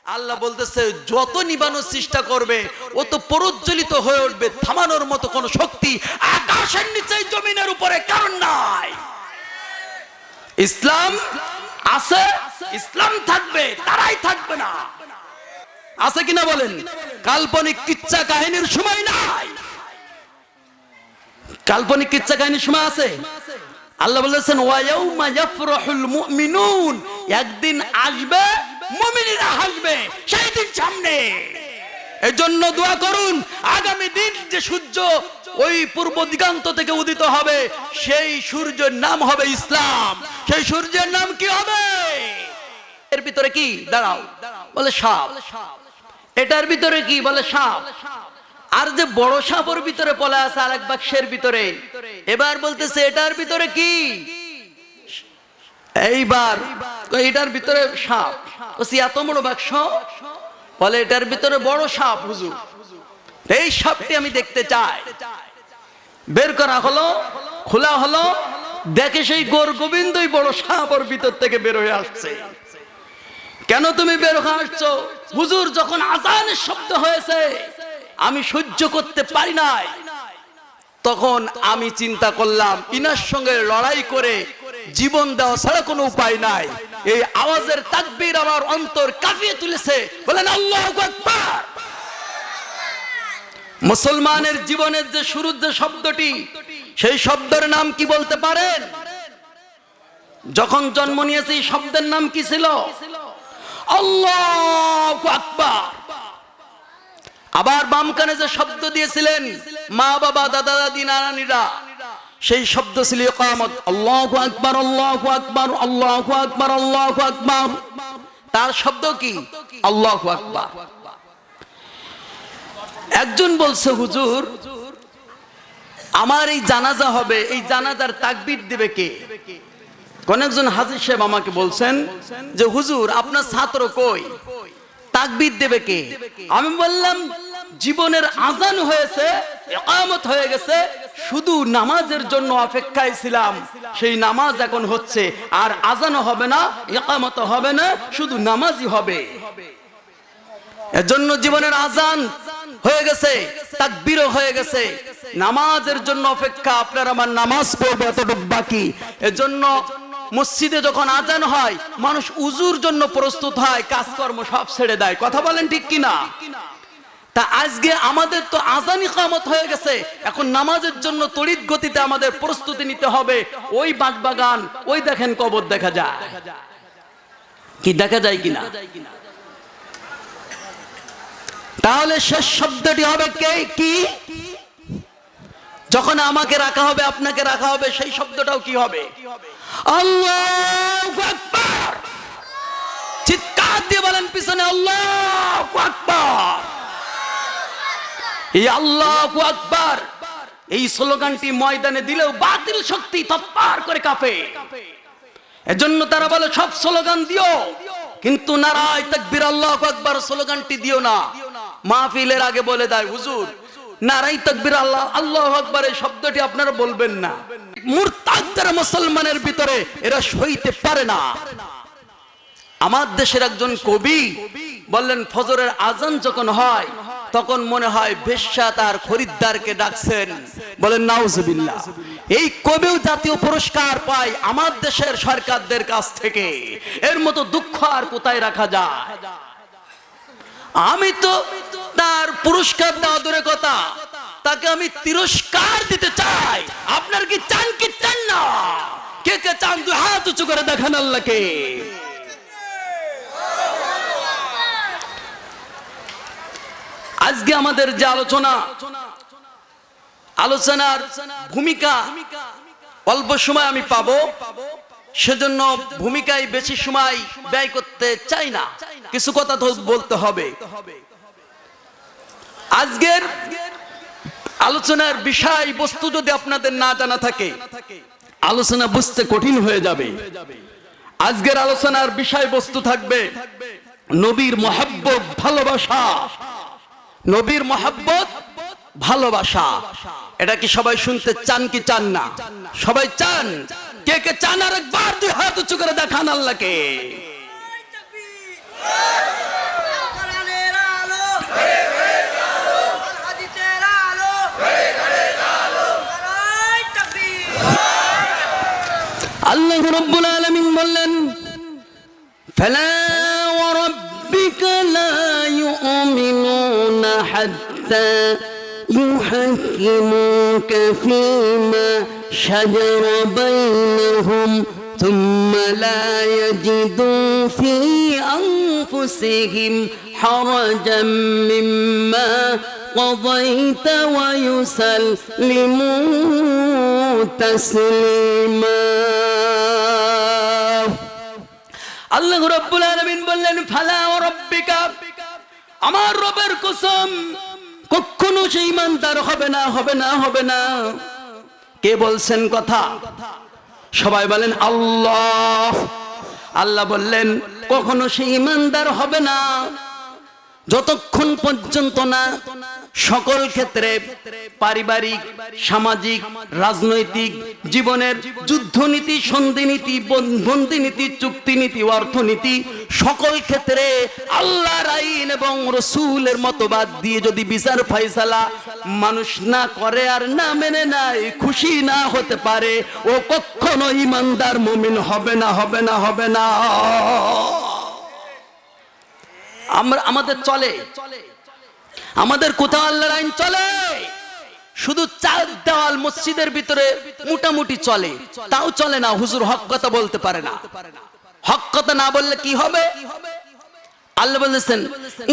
আল্লাহ বলতেছে যত নিবানোর চেষ্টা করবে ও তো প্রজ্বলিত হয়ে উঠবে, থামানোর মতো কোনো শক্তি আকাশের নিচে জমিনের উপরে কারণ নাই। ইসলাম আছে, ইসলাম থাকবে, তারাই থাকবে না। আছে কিনা বলেন? কাল্পনিক কিচ্ছা কাহিনীর সময় নাই। কাল্পনিক কিচ্ছা কাহিনীর সময় আছে? আল্লাহ বলেছেন ওয়ায়াউমা ইয়াফরাহুল মুমিনুন, একদিন আসবে মুমিনেরা হাসবে, সেই দিন সামনে। এজন্য দোয়া করুন আগামী দিন যে সূর্য ওই পূর্ব দিগন্ত থেকে উদিত হবে, সেই সূর্যের নাম হবে ইসলাম। সেই সূর্যের নাম কি হবে? এর ভিতরে কি? দাঁড়াও, বলে সাপ। এটার ভিতরে কি? বলে সাপ। আর যে বড় সাপের ভিতরে পলা আছে আরেক বাক্সের ভিতরে, এবার বলতেছে এটার ভিতরে কি? এইবার এটার ভিতরে সাপ। এত বড় বাক্স, বলে এটার ভিতরে বড় সাপ হুজুর। এই সাপটি আমি দেখতে চাই। বের করা হলো, খোলা হলো, দেখে সেই গোর গোবিন্দই বড় সাপ ওর ভিতর থেকে বের হয়ে আসছে। কেন তুমি বের হয়ে আসছো? হুজুর যখন আজানের শব্দ হয়েছে আমি সহ্য করতে পারি নাই, তখন আমি চিন্তা করলাম ইনার সঙ্গে লড়াই করে জীবন দেওয়া ছাড়া কোনো উপায় নাই। এই আওয়াজের তাকবীর আমার অন্তর কাঁপিয়ে তুলেছে। বলেন আল্লাহু আকবার। মুসলমানের জীবনের যে শুরুর যে শব্দটি, সেই শব্দের নাম কি বলতে পারেন? যখন জন্ম নিয়েছে এই শব্দের নাম কি ছিল? আল্লাহু আকবার। আবার বাম কানে যে শব্দ দিয়েছিলেন মা বাবা দাদা দাদি নানানিরা, সেই শব্দ ছিল ইকামত। আল্লাহু আকবার, আল্লাহু আকবার, আল্লাহু আকবার, আল্লাহু আকবার। তার শব্দ কি? আল্লাহু আকবার। একজন বলছে হুজুর আমার এই জানাজা হবে, এই জানাজার তাকবীর দিবে কে? কোন একজন হাজী সাহেব আমাকে বলছেন যে হুজুর আপনার ছাত্র কই, তাকবীর দেবে কে? আমি বললাম জীবনের আজান হয়েছে, ইকামত হয়ে গেছে, শুধু নামাজের জন্য অপেক্ষায় ছিলাম। সেই নামাজ এখন হচ্ছে, আর আজানও হবে না, ইকামত হবে না, শুধু নামাজই হবে। এজন্য জীবনের আজান হয়ে গেছে, তাকবীরও হয়ে গেছে, নামাজের জন্য অপেক্ষা। আপনার আমার নামাজ পড়বে এতটুকু বাকি। এজন্য মসজিদে যখন আজান হয় মানুষ উজুর জন্য প্রস্তুত হয়, কাজকর্ম সব ছেড়ে দেয়। কথা বলেন ঠিক কিনা? তা আজকে আমাদের তো আজান ইকামত হয়ে গেছে, এখন নামাজের জন্য তড়িৎ গতিতে আমাদের প্রস্তুতি নিতে হবে। ওই বাগবাগান, ওই দেখেন কবর দেখা যায় কি? দেখা যায় কিনা? তাহলে শেষ শব্দটি হবে কে? কি? যখন আমাকে রাখা হবে, আপনাকে রাখা হবে, সেই শব্দটাও কি হবে? আল্লাহু আকবার। চিৎকার দিয়ে বলেন পিছনে আল্লাহু আকবার। এই আল্লাহু আকবার এই স্লোগানটি ময়দানে দিলেও বাতিল শক্তি তৎপার করে কাঁপে। এজন্য তারা বলে সব স্লোগান দিও, কিন্তু নারায়ে তাকবীর আল্লাহু আকবার স্লোগানটি দিও না। মাহফিলের আগে বলে দেয় হুজুর নারায়ে তাকবীর আল্লাহু আকবার এই শব্দটি আপনারা বলবেন না। মুরতাদ মুসলমানের ভিতরে এরা সইতে পারে না। আমার দেশের একজন কবি বললেন ফজরের আজান যখন হয় তখন মনে হয় বেশ্যা তার খরিদ্দারকে ডাকছেন। বলেন নাউজুবিল্লাহ। এই কবিও জাতীয় পুরস্কার পায় আমার দেশের সরকারদের কাছ থেকে। এর মতো দুঃখ আর কোথায় রাখা যায়? আমি তো তার পুরস্কার দেওয়া দূরের কথা, তাকে আমি তিরস্কার দিতে চাই। আপনার কি চান কি চান না? কে কে চান দুই হাত উঁচু করে দেখান আল্লাহকে। আজকে আমাদের যে আলোচনার ভূমিকা অল্প সময় আমি পাবো, সেজন্য ভূমিকায় বেশি সময় ব্যয় করতে চাই না। কিছু কথা তো বলতে হবে। আজকের আলোচনার বিষয় বস্তু যদি আপনাদের না জানা থাকে, আলোচনা বুঝতে কঠিন হয়ে যাবে। আজকের আলোচনার বিষয় বস্তু থাকবে নবীর মহব্বত, ভালোবাসা। নবীর মহব্বত, ভালোবাসা। এটা কি সবাই শুনতে চান কি চান না? সবাই চান। কে কে চান আর একবার দুই হাত উঁচু করে দেখান আল্লাহকে। আল্লাহ রাব্বুল আলামিন বললেন ফালা ওয়া রাব্বিকা লা ইউমিনুনা হাত্তা ইউহাক্কিমুকা ফীমা শাজারা বাইনাহুম থুম্মা লা ইয়াজিদু ফী আনফুসিহিম হারাজাম মিম্মা قضيت ويسلموا تسليما আল্লাহ রাব্বুল আলামিন বললেন ফালা ওয়া রাব্বিকা আমার রবের কসম কখনো সেই ইমানদার হবে না কে বলছেন কথা সবাই বলেন আল্লাহ আল্লাহ বললেন কখনো সেই ইমানদার হবে না যতক্ষণ পর্যন্ত না সকল ক্ষেত্রে পারিবারিক সামাজিক রাজনৈতিক জীবনের যুদ্ধনীতি সন্ধিনীতি বন্দিনীতি চুক্তিনীতি অর্থনীতি সকল ক্ষেত্রে আল্লাহর আইন এবং রাসূলের মতবাদ দিয়ে যদি বিচার ফয়সালা মানুষ না করে আর না মেনে নেয় খুশি না হতে পারে ও কখনো ঈমানদার মুমিন হবে না আমাদের চলে আমাদের কোথাও আল্লাহর আইন চলে শুধু চার দেওয়াল মসজিদের ভিতরে মোটামুটি চলে তাও চলে না হুজুর হক কথা বলতে পারে না হক কথা না বললে কি হবে আল্লাহ বলেছেন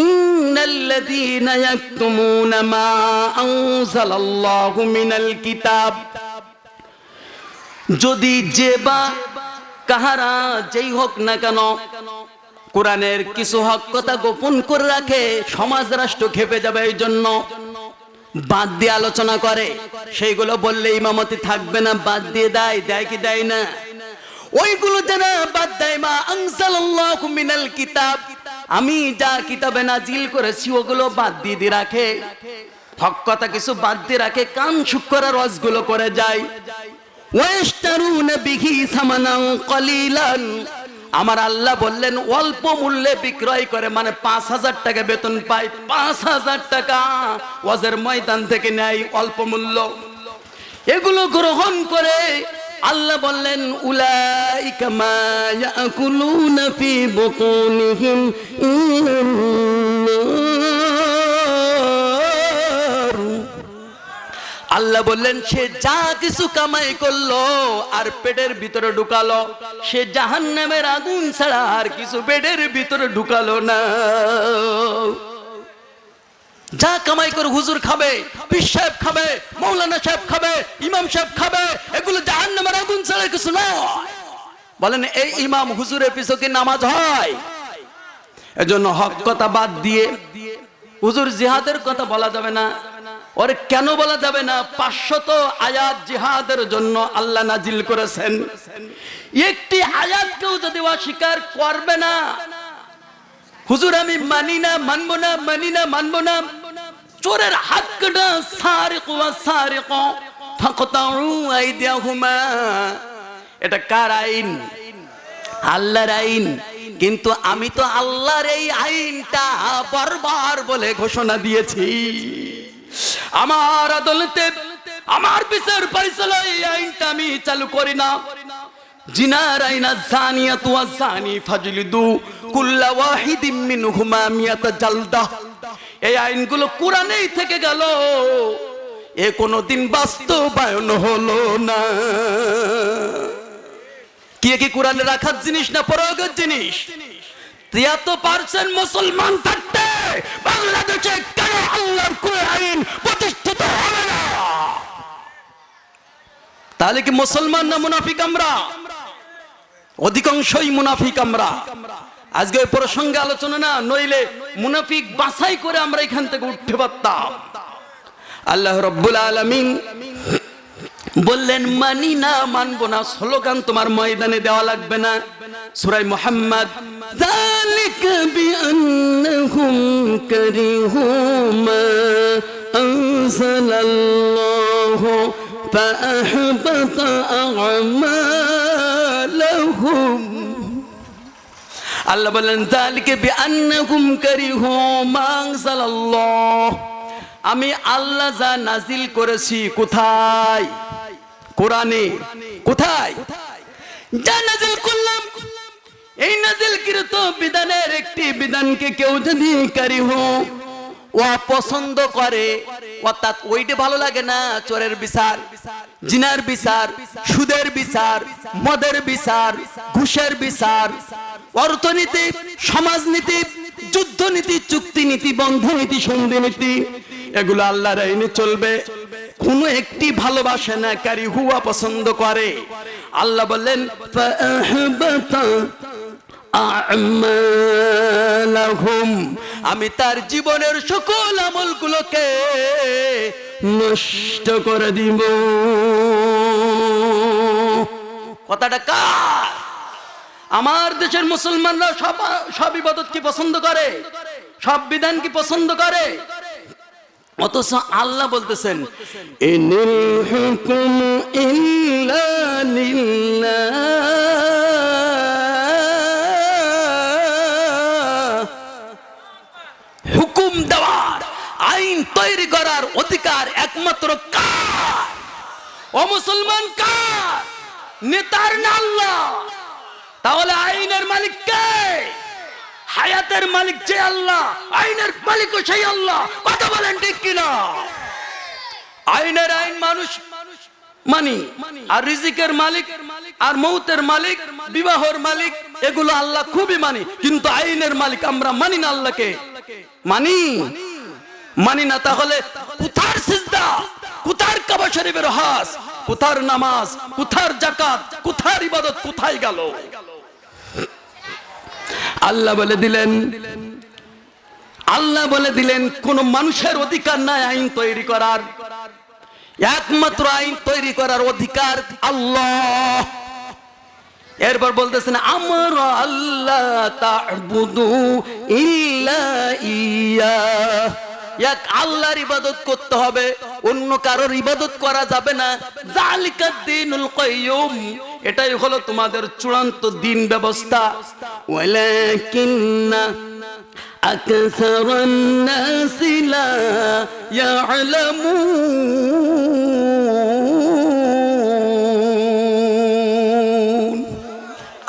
ইন্নাল্লাযীনা ইয়াকতুমুনা মা আনজালাল্লাহু মিনাল কিতাব যদি যে বা কাহারা যেই হোক না কেন কোরআনের কিছু হক কথা গোপন করে রাখে সমাজ রাষ্ট্র খেপে যাবে এই জন্য বাদ দিয়ে আলোচনা করে সেইগুলো বললে ইমামতি থাকবে না বাদ দিয়ে দেয় কি দেয় না ওইগুলো যারা বাদ দেয় মা আনজালাল্লাহু মিনাল কিতাব আমি যা কিতাবে নাজিল করেছি ওগুলো বাদ দিয়ে রাখে হক কথা কিছু বাদ দিয়ে রাখে কান শুকরা রসগুলো করে যায় ওয়াশতারুনা বিহি সামানান কলিলান আমার আল্লাহ বললেন অল্প মূল্যে বিক্রয় করে মানে ৫,০০০ টাকা বেতন পায় ৫,০০০ টাকা ওয়াজের ময়দান থেকে নেয় অল্প মূল্য এগুলো গ্রহণ করে আল্লাহ বললেন উলাইকা মা ইয়াকুলুনা ফি বুতুনিহিম আল্লাহ বললেন সে যা কিছু কামাই করলো আর পেটের ভিতরে ঢুকালো সে জাহান্নামের আগুন ছাড়া আর কিছু পেটের ভিতরে ঢুকালো না যা কামাই করে হুজুর খাবে পীর সাহেব খাবে মাওলানা সাহেব খাবে ইমাম সাহেব খাবে এগুলো জাহান্নামের আগুন ছাড়া কিছু না বলেন এই ইমাম হুজুরের পিছনে কি নামাজ হয় এজন্য হক কথা বাদ দিয়ে হুজুর জিহাদের কথা বলা যাবে না ওরে কেন বলা যাবে না 500 আয়াত জিহাদের জন্য আল্লাহ নাজিল করেছেন একটি আয়াতকেও যদি অস্বীকার করবে না হুজুর আমি মানি না মানবো না চোরের হাত কাটা সারিকু ওয়া সারিকু ফাকতাউ আইদিয়াহুমা এটা কার আইন আল্লাহর আইন কিন্তু আমি তো আল্লাহর এই আইনটা বারবার বলে ঘোষণা দিয়েছি আমার আদালতে আমার বিচার ফয়সালায় এই আইনটা আমি চালু করি না জিনার আইনা জানিয়াতু ওয়া জানি ফাজলিদু কুল্লা ওয়াহিদিম মিনহুমা মিয়াতা জালদা এই আইনগুলো কোরআনেই থেকে গেল এ কোনোদিন বাস্তবায়ন হলো না কি কোরআনে রাখার জিনিস না প্রয়োগের জিনিস 73% মুসলমান থাকতে বাংলাদেশে কেন আল্লাহর আইন প্রতিষ্ঠিত হবে না তাহলে কি মুসলমান না মুনাফিক আমরা অধিকাংশই মুনাফিক আমরা আজকে এই প্রসঙ্গে আলোচনা না নইলে মুনাফিক বাছাই করে আমরা এখান থেকে উঠতে পারতাম আল্লাহ রাব্বুল আলামিন বললেন মানি না মানবো না স্লোগান তোমার ময়দানে দেওয়া লাগবে না সূরা মুহাম্মদ যালিকা বিআন্নাহুম কারিহু মা আনজালাল্লাহু ফাআহবাতা আ'মালাহুম আল্লাহ বলেন যালিকা বিআন্নাহুম কারিহু মা আনজালাল্লাহু আমি আল্লাহ যা নাজিল করেছি কোথায় কোরআনে কোথায় যা নাজিল করলাম এই নাজিলকৃত বিধানের একটি বিধানকে কেউ যদি কারি হোক ও পছন্দ করে, অর্থাৎ ওইটা ভালো লাগে না, চোরের বিচার, জিনার বিচার, সুদের বিচার, মদের বিচার, ঘুষের বিচার, অর্থনীতি, সমাজনীতি, যুদ্ধনীতি, চুক্তিনীতি, বন্ধনীতি, সন্ধিনীতি, এগুলো আল্লাহর আইনে চলবে। কোন একটি ভালোবাসে না কারি হুয়া পছন্দ করে। আল্লাহ বললেন আমি তার জীবনের সকল আমলগুলোকে নষ্ট করে দিব। কথাটা কার? আমার দেশের মুসলমানরা সব ইবাদত কি পছন্দ করে, সব বিধান কি পছন্দ করে? অথচ আল্লাহ বলতেছেন ইনিল হুকুম ইল্লা লিল্লাহ, হুকুম দেওয়ার, আইন তৈরি করার অধিকার একমাত্র কার? ও মুসলমান, কার? নেতার না আল্লাহ? তাহলে আইনের মালিক কে? হায়াতের মালিক যে আল্লাহ, আইনের মালিকও সেই আল্লাহ। কথা বলেন ঠিক কিনা? আইনের আইন মানুষ মানি, আর রিজিকের মালিক আর মৌতের মালিক, বিবাহের মালিক, এগুলো আল্লাহ খুবই মানি। কিন্তু আইনের মালিক আমরা মানি না আল্লাহকে। মানি না। তাহলে কোথার সিজদা, কোথার কাবা শরীফের হজ, কোথার নামাজ, কোথার যাকাত, কোথার ইবাদত কোথায় গেল? আল্লাহ বলে দিলেন কোন মানুষের অধিকার নাই আইন তৈরি করার। একমাত্র আইন তৈরি করার অধিকার আল্লাহ। এরপর বলতেছেন আমরা আল্লাহ তা'বুদু ইল্লা ইয়া, এক আল্লাহর ইবাদত করতে হবে, অন্য কারোর ইবাদত করা যাবে না। যালিকাদ দীনুল কাইয়্যুম, এটাই হলো তোমাদের চূড়ান্ত দ্বীন ব্যবস্থা। ওয়ালাকিন্না আকসারান নাসি লা ইয়া'লামুন।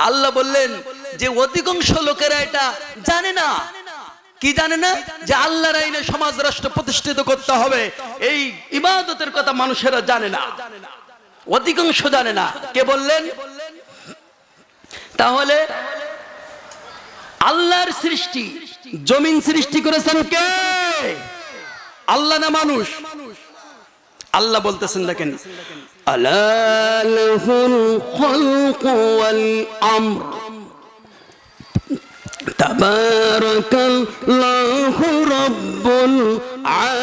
আল্লাহ বললেন যে অধিকাংশ লোকেরা এটা জানে না। কি জানে না? যে আল্লাহর আইনে সমাজ রাষ্ট্র প্রতিষ্ঠিত করতে হবে, এই ইবাদতের কথা মানুষেরা জানে না, অধিকাংশ জানে না। কে বললেন? তাহলে আল্লাহর সৃষ্টি, জমিন সৃষ্টি করেছেন কে? আল্লাহ না মানুষ? আল্লাহ বলতেছেন দেখেন, আলা লাহুল খালকু ওয়াল আমর তাবারাকাল্লাহু রাব্বুল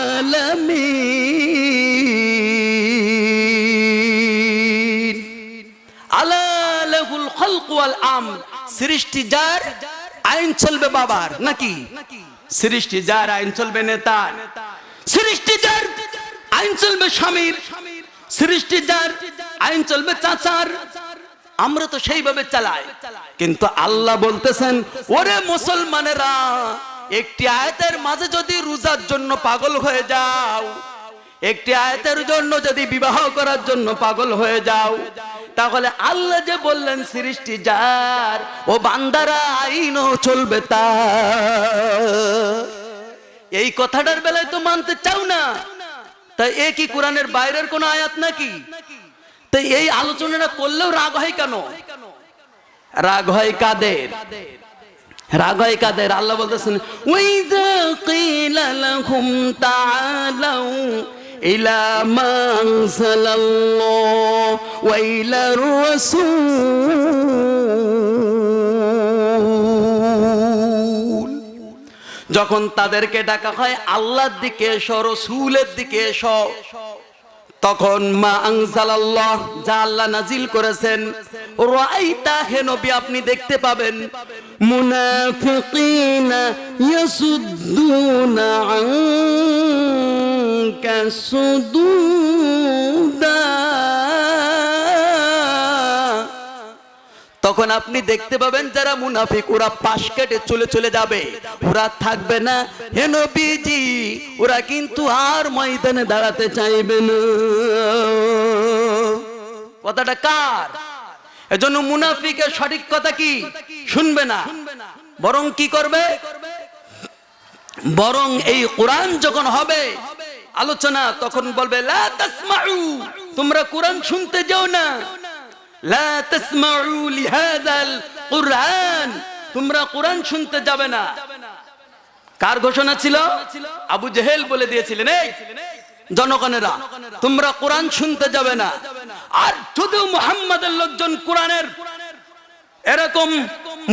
আলামিন। আলা লাহুল খালকু ওয়াল আমর, সৃষ্টি যার, আইন চলবে বাবার নাকি? সৃষ্টি যার, আইন চলবে নেতার। সৃষ্টি যার, আইন চলবে স্বামীর। সৃষ্টি যার, আইন চলবে চাচার। আমরা তো সেইভাবে চালাই। কিন্তু আল্লাহ বলতেছেন ওরে মুসলমানেরা, একটি আয়াতের মাঝে যদি রোজার জন্য পাগল হয়ে যাও, একটি আয়াতের জন্য যদি বিবাহ করার জন্য পাগল হয়ে যাও, তাহলে আল্লাহ যে বললেন সৃষ্টি যার, ও বান্দারা আইনও চলবে তার। এই কথাটার বেলায় তো মানতে চাও না। তাই এ কি কোরআনের বাইরের কোন আয়াত নাকি? তাই এই আলোচনাটা করলেও রাগ হয় কেন? রাগ হয় কাদের? রাগ হয় কাদের? আল্লাহ বলতেছেন ওয়াইযা কিলা লাহুম তাআলাউ ইলা মা আনজালাল্লাহু ওয়া ইলার রাসূল, যখন তাদেরকে ডাকা হয় আল্লাহর দিকে এসো, রাসূলের দিকে এসো, তখন মা আনজালাল্লাহ, যা আল্লাহ নাজিল করেছেন, রাআইতা, হে নবী আপনি দেখতে পাবেন, মুনাফিকিনা ইয়াসুদ্দুনা আনকা সুদুদা, তখন আপনি দেখতে পাবেন যারা মুনাফিক ওরা পাশ কেটে চলে যাবে, ওরা থাকবে না। হে নবীজি, ওরা কিন্তু আর ময়দানে দাঁড়াতে চাইবে না। কথাটা কার? এজন্য মুনাফিকের সঠিক কথা কি শুনবে না, বরং কি করবে, বরং এই কোরআন যখন হবে আলোচনা তখন বলবে লা তাসমাউ, তোমরা কোরআন শুনতে যাও না, লা তাসমাউ লিহাযাল কুরআন, তোমরা কোরআন শুনতে যাবে না। কার ঘোষণা ছিল? আবু জেহেল বলে দিয়েছিলেন এই জনগণেরা তোমরা কোরআন শুনতে যাবে না। আর শুধু মুহাম্মাদের লোকজন কোরআনের এরকম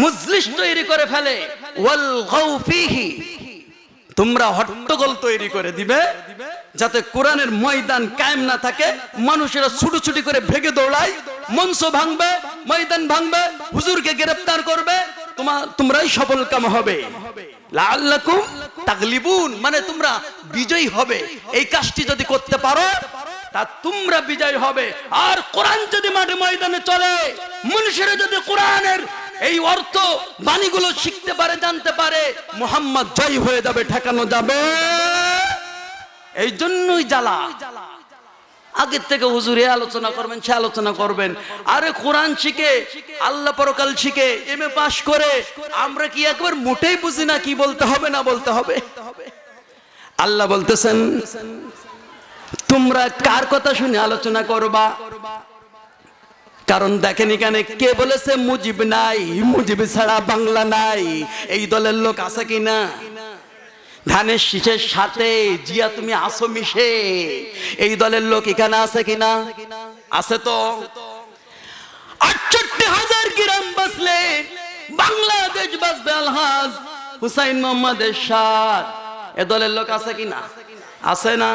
মজলিস তৈরি করে ফেলে, ওয়াল গাউফিহি, তোমরা হট্টগোল তৈরি করে দিবে যাতে কোরআনের ময়দান কায়েম না থাকে, মানুষেরা ছুটোছুটি করে ভেগে দৌড়ায়, মঞ্চ ভাঙবে, ময়দান ভাঙবে, হুজুরকে গ্রেফতার করবে, তোমরাই সফল কাম হবে। লাআল্লাকুম তাগলিবুন, মানে তোমরা বিজয়ী হবে। এই কাজটি যদি করতে পারো তা তোমরা বিজয় হবে। আর কোরআন যদি মাঠে ময়দানে চলে, মানুষেরা যদি কোরআনের এই অর্থ বাণীগুলো শিখতে পারে, জানতে পারে, মুহাম্মদ জয় হয়ে যাবে, ঠেকানো যাবে। এই জন্যই জ্বালা, আগের থেকে হুজুর এ আলোচনা করবেন, সে আলোচনা করবেন। আরে কোরআন শিখে, আল্লাহ পরকাল শিখে, এমএ পাশ করে আমরা কি একবার মোটেই বুঝি না কি বলতে হবে না বলতে হবে। আল্লাহ বলতেছেন তোমরা কার কথা শুনে আলোচনা করবা? কারণ দেখেন এখানে কে বলেছে মুজিব নাই, মুজিব ছাড়া বাংলা নাই, এই দলের লোক আছে কিনা? ধানের শীষের সাথে জিয়া তুমি আসো মিশে, এই দলের লোক এখানে আছে কিনা? আছে তো। ৬৮,০০০ গ্রাম বাঁচলে বাংলাদেশ বাঁচবে আলহাজ হুসাইন মোহাম্মদ এরশাদ, এ দলের লোক আছে কিনা? আছে না?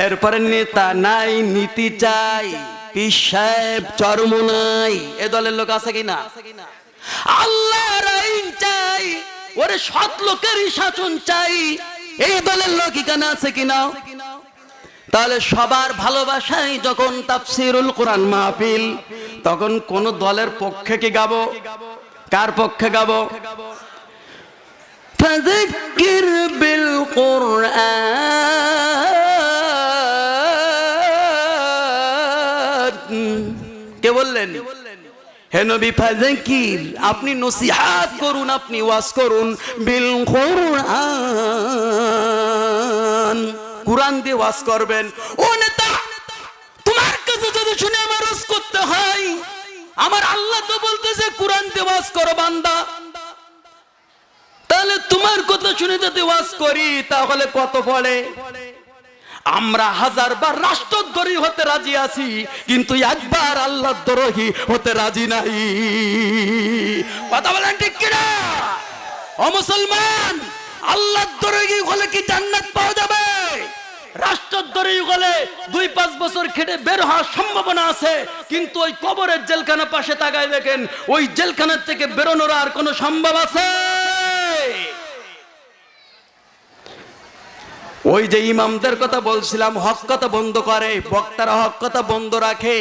এরপরে নেতা নাই, নীতি চাই, পীর সাহেব চরম নাই, এ দলের লোক আছে কিনা? আল্লাহর আইন চাই, ওরে সৎ লোকেরই শাসন চাই, এই দলের লোক এখানে আছে কিনা? তাহলে সবার ভালোবাসায় যখন তাফসীরুল কোরআন মাহফিল, তখন কোন দলের পক্ষে কি গাবো? কার পক্ষে গাবো? ফাযাক্কির বিল কুরআন, কে বললেন? হে নবী ফাযাক্কির, আপনি নসিহত করুন, আপনি ওয়াজ করুন, বিল কুরআন, কুরআন দিয়ে ওয়াজ করবেন। ও নেতা, তোমার কাছে যদি শুনে আমার ওয়াজ করতে হয়, আমার আল্লাহ তো বলতেছে কুরআন দিয়ে ওয়াজ করো বান্দা, তাহলে তোমার কথা শুনে যদি ওয়াজ করি তাহলে কত পড়ে? আমরা 1000 বার রাষ্ট্রদ্রোহী হতে রাজি আছি, কিন্তু একবার আল্লাহর দ্রোহী হতে রাজি নাই। কথা বলেন ঠিক কিনা? ও মুসলমান, আল্লাহর দ্রোহী হলে কি জান্নাত পাওয়া যাবে? রাষ্ট্রদ্রোহী হলে 2-5 বছর খেটে বের হওয়ার সম্ভাবনা আছে, কিন্তু ওই কবরের জেলখানা পাশে তাকায় দেখেন, ওই জেলখানার থেকে বেরোনোর আর কোনো সম্ভব আছে? ওই যে ইমামদের কথা বলছিলাম, হক কথা বন্ধ করে, বক্তারা হক কথা বন্ধ রাখে।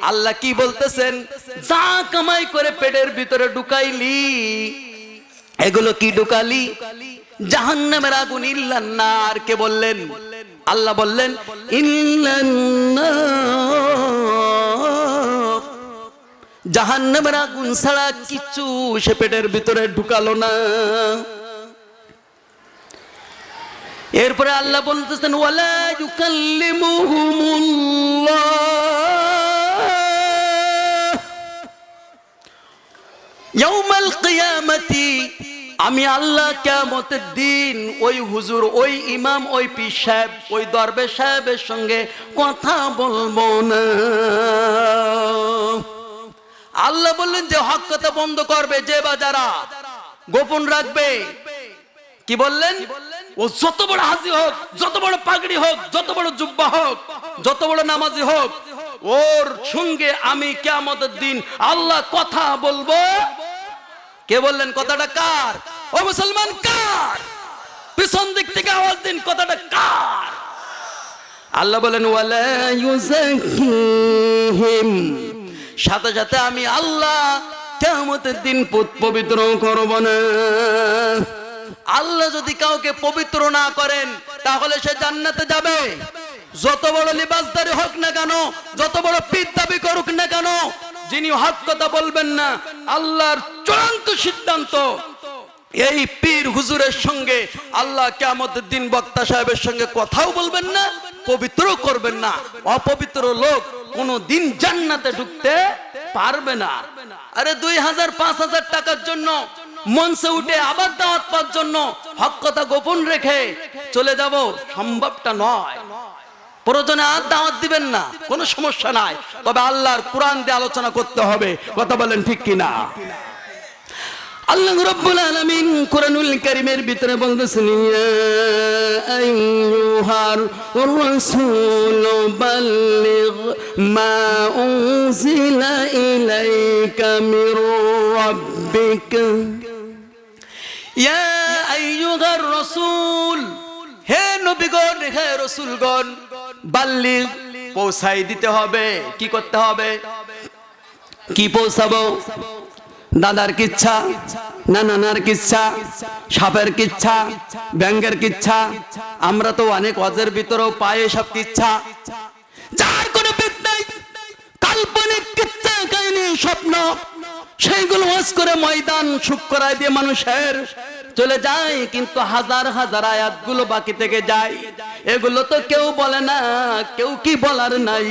আল্লাহ কি বলতেছেন? যা কামাই করে পেটের ভিতরে ঢুকাইলি, এগুলো কি ঢুকালি? জাহান্নামের আগুন, ইল্লান নার। কে বললেন? আল্লাহ বললেন ইল্লান নার, জাহান্নামের আগুন ছাড়া কিছু সে পেটের ভিতরে ঢুকালো না। এরপরে আল্লাহ বলতেছেন ওয়ালা ইউকাল্লিমুহুমুল্লাহ ইয়াউমাল কিয়ামাতি, আমি আল্লাহ কিয়ামতের দিন ওই হুজুর, ওই ইমাম, ওই পীর সাহেব, ওই দরবেশ সাহেবের সঙ্গে কথা বলবো না। আল্লাহ বললেন যে হক কথা বন্ধ করবে, যে বা যারা গোপন রাখবে। কি বললেন? ও যত বড় হাজি হোক, যত বড় পাগড়ি হোক, যত বড় জুব্বা হোক, যত বড় নামাজি হোক, ওর সঙ্গে আমি কিয়ামতের দিন আল্লাহ কথা বলবো। কে বললেন? কথাটা কার? ও মুসলমান, কার? পিছন দিক থেকে আওয়াজ দিন, কথাটা কার? আল্লাহ বলেন ওয়ালা ইউযাক্কিহিম, সাথে সাথে আমি আল্লাহ কিয়ামতের দিন পবিত্র করব না। আল্লাহ যদি কাউকে পবিত্র না করেন তাহলে সে জান্নাতে যাবে। যত বড় লিবাসদারি হোক না কেন, যত বড় পীর দাবি করুক না কেন, যিনি হক কথা বলবেন না, আল্লাহর চূড়ান্ত সিদ্ধান্ত, এই পীর হুজুরের সঙ্গে আল্লাহ কিয়ামতের দিন বক্তা সাহেবের সঙ্গে কথাও বলবেন না, পবিত্র করবেন না। অপবিত্র লোক কোনো দিন জান্নাতে ঢুকতে পারবে না। আরে 2000-5000 টাকার জন্য মঞ্চে উঠে আবার দাওয়াত পাওয়ার জন্য হক কথা গোপন রেখে চলে যাব, সম্ভবটা নয়। প্রয়োজনে আর দাওয়াত দিবেন না, কোনো সমস্যা নাই, তবে আল্লাহর কোরআন দিয়ে আলোচনা করতে হবে। কথা বলেন ঠিক কিনা? আল্লাহ রাব্বুল আলামিন কোরআনুল কারীমের ভিতরে বলতেছেন, ইয়া আইয়ুহার রাসূল বাল্লিগ মা উনজিলা ইলাইকা মির রাব্বিক। ইয়া আইয়ুহার রাসূল, হে নবীগণ, হে রাসূলগণ, বাল্লিগ পৌঁছাই দিতে হবে। কি করতে হবে? কি পৌঁছাবো? দাদার কিচ্ছা না নানার কিচ্ছা, সাপের কিচ্ছা, ব্যাঙের কিচ্ছা, আমরা তো অনেক ওয়াজের ভিতরেও পাই সব কিচ্ছা, যার কোনো ভিত নাই, কাল্পনিক কিচ্ছা, কাহিনী, স্বপ্ন, সেইগুলো ওয়াজ করে ময়দান সুখ করায় দিয়ে মানুষের চলে যায়, কিন্তু হাজার হাজার আয়াতগুলো বাকি থেকে যায়। এগুলো তো কেউ বলে না, কেউ কি বলার নাই।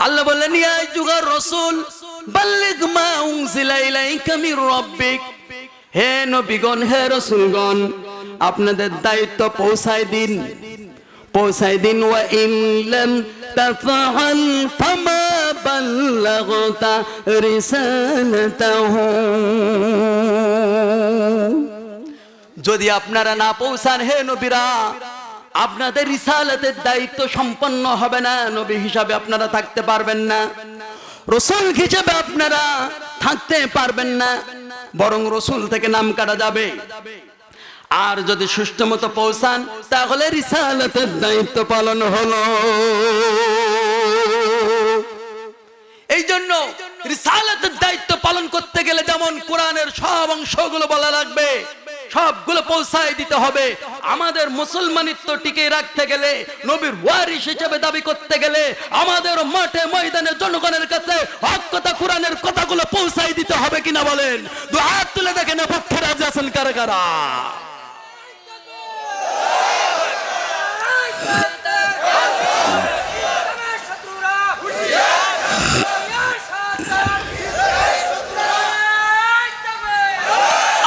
আল্লাহ বললেন, ইয়া আইয়ুহার রাসূল বাল্লিগ মা উনজিলা ইলাইকা মির রাব্বিক, হে নবীগণ, হে রাসূলগণ, আপনাদের দায়িত্ব পৌঁছায় দিন, পৌঁছায় দিন। ওয়া ইন লাম তাফআল ফামা বাল্লাগতা রিসালাতাহু, যদি আপনারা না পৌঁছান হে নবীরা, আপনাদের রিসালাতের দায়িত্ব সম্পন্ন হবে না, নবী হিসাবে আপনারা থাকতে পারবেন না, রাসূল হিসেবে আপনারা থাকতে পারবেন না, বরং রাসূল থেকে নাম কাটা যাবে। আর যদি সুষ্ঠু মতো পৌঁছান, তাহলে রিসালাতের দায়িত্ব পালন হলো। এই জন্য রিসালাতের দায়িত্ব পালন করতে গেলে যেমন কোরআনের সব অংশগুলো বলা লাগবে, সবগুলো পৌঁছায় দিতে হবে। আমাদের মুসলমানিত্ব টিকে রাখতে গেলে, নবীর ওয়ারিস হিসেবে দাবি করতে গেলে, আমাদের মাঠে ময়দানে জনগণের কাছে হক কথা, কোরআনের কথাগুলো পৌঁছায় দিতে হবে কিনা বলেন? দুই হাত তুলে দেখেন পক্ষে রাজি আছেন কারা কারা?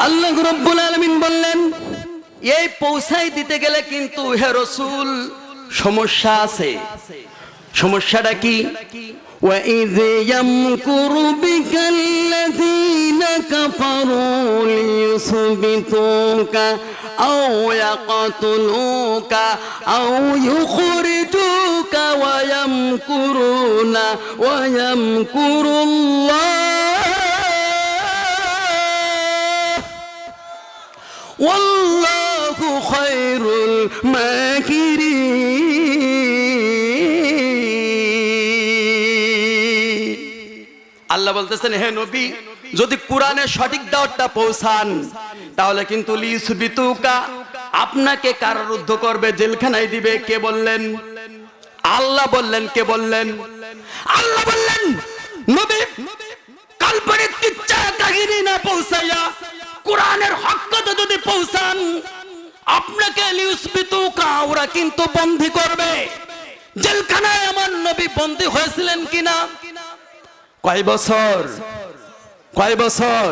আল্লাহ রাব্বুল আলামিন বললেন, এই পৌঁছাই দিতে গেলে কিন্তু হে রাসূল সমস্যা আছে। সমস্যাটা কি? ওয়া ইয ইয়ামকুরু বিকাল্লাযীনা কাফারু লিয়ুসবিতুকা আও ইয়াকতুলুকা আও ইউখরিজুকা ওয়া ইয়ামকুরুনা ওয়া ইয়ামকুরুল্লাহ ওয়াল্লাহু খায়রুল মাকিরিন। আল্লাহ বলতেছেন, হে নবী, যদি কোরআনের সঠিক দাওয়াতটা পৌঁছান, তাহলে কিন্তু লিসবিতুকা, আপনাকে কারারুদ্ধ করবে, জেলখানায় দিবে। কে বললেন? আল্লাহ বললেন। কে বললেন? আল্লাহ বললেন। নবী কাল্পনিক কিচ্ছা কাহিনী না পৌঁছাইয়া কোরআনের হক কথা যদি পৌঁছান, আপনাকে লিউসবিতুকা, ওরা কিন্তু বন্দী করবে। জেলখানায় আমার নবী বন্দী হয়েছিলেন কিনা? কয় বছর? কয় বছর?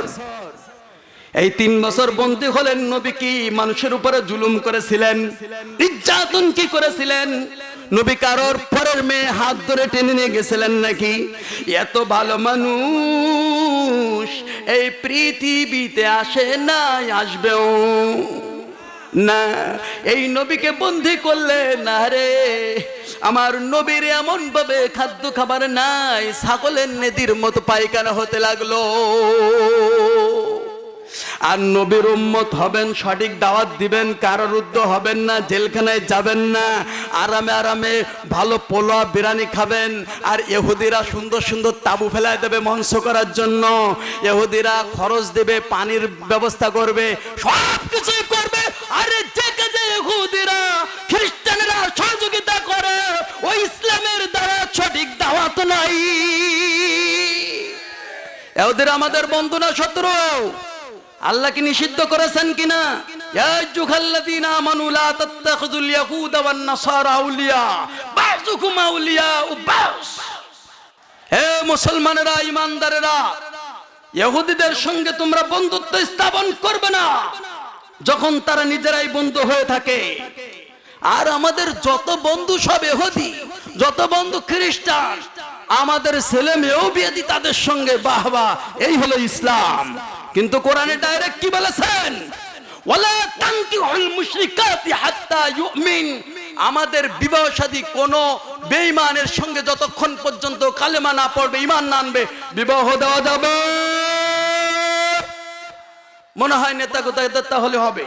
এই 3 বছর বন্দী হলেন। নবী কি মানুষের উপরে জুলুম করেছিলেন? নির্যাতন কি করেছিলেন? নবী কারোর পরের মেয়ে হাত ধরে টেনে নিয়ে গেছিলেন নাকি? এত ভালো মানুষ এই পৃথিবীতে আসে নাই, আসবেও না। এই নবীকে বন্দী করলে না রে, আমার নবীর এমন ভাবে খাদ্য খাবার নাই, ছাগলের নেদির মতো পায়খানা হতে লাগলো। আর নবীর উম্মত হবেন, সঠিক দাওয়াত দিবেন, কারারুদ্ধ হবেন না, জেলখানায় যাবেন না, আরামে আরামে ভালো পোলা বিরিয়ানি খাবেন। আর ইহুদিরা সুন্দর সুন্দর তাবু ফেলায় দেবে মঞ্চ করার জন্য, ইহুদিরা খরচ দেবে, পানির ব্যবস্থা করবে, সব কিছুই করবে। আরে যে কাজে ইহুদিরা খ্রিস্টানেরা সহযোগিতা করে, ওই ইসলামের দ্বারা সঠিক দাওয়াত নাই। ইহুদিরা আমাদের বন্ধু না শত্রু? আল্লাহ কি নিষিদ্ধ করেছেন কিনা? ইয়া আইয়ুহাল্লাযীনা আমানু লা তাত্তাখিযুল ইয়াহুদা ওয়ান নাসারা আউলিয়া বাযুকুম আউলিয়া বাস। হে মুসলমানেরা, ঈমানদারেরা, ইহুদিদের সঙ্গে তোমরা বন্ধুত্ব স্থাপন করবে না যখন তারা নিজেরাই বন্ধু হয়ে থাকে। আর আমাদের যত বন্ধু সব ইহুদি, যত বন্ধু খ্রিস্টান, আমাদের ছেলে মেয়েও বিয়ে দি তাদের সঙ্গে। বাহ বাহ, এই হলো ইসলাম। কিন্তু কোরআনে ডাইরেক্ট কি বলেছেন? ওয়ালা তানকিহুল মুশরিকাতি হাত্তা ইউমিন। আমাদের বিবাহ শাদী কোন বেঈমানের সঙ্গে যতক্ষণ পর্যন্ত কালেমা না পড়বে, ঈমান না আনবে, বিবাহ দেওয়া যাবে? মনে হয় নেতা কোথায় তাহলে হবে?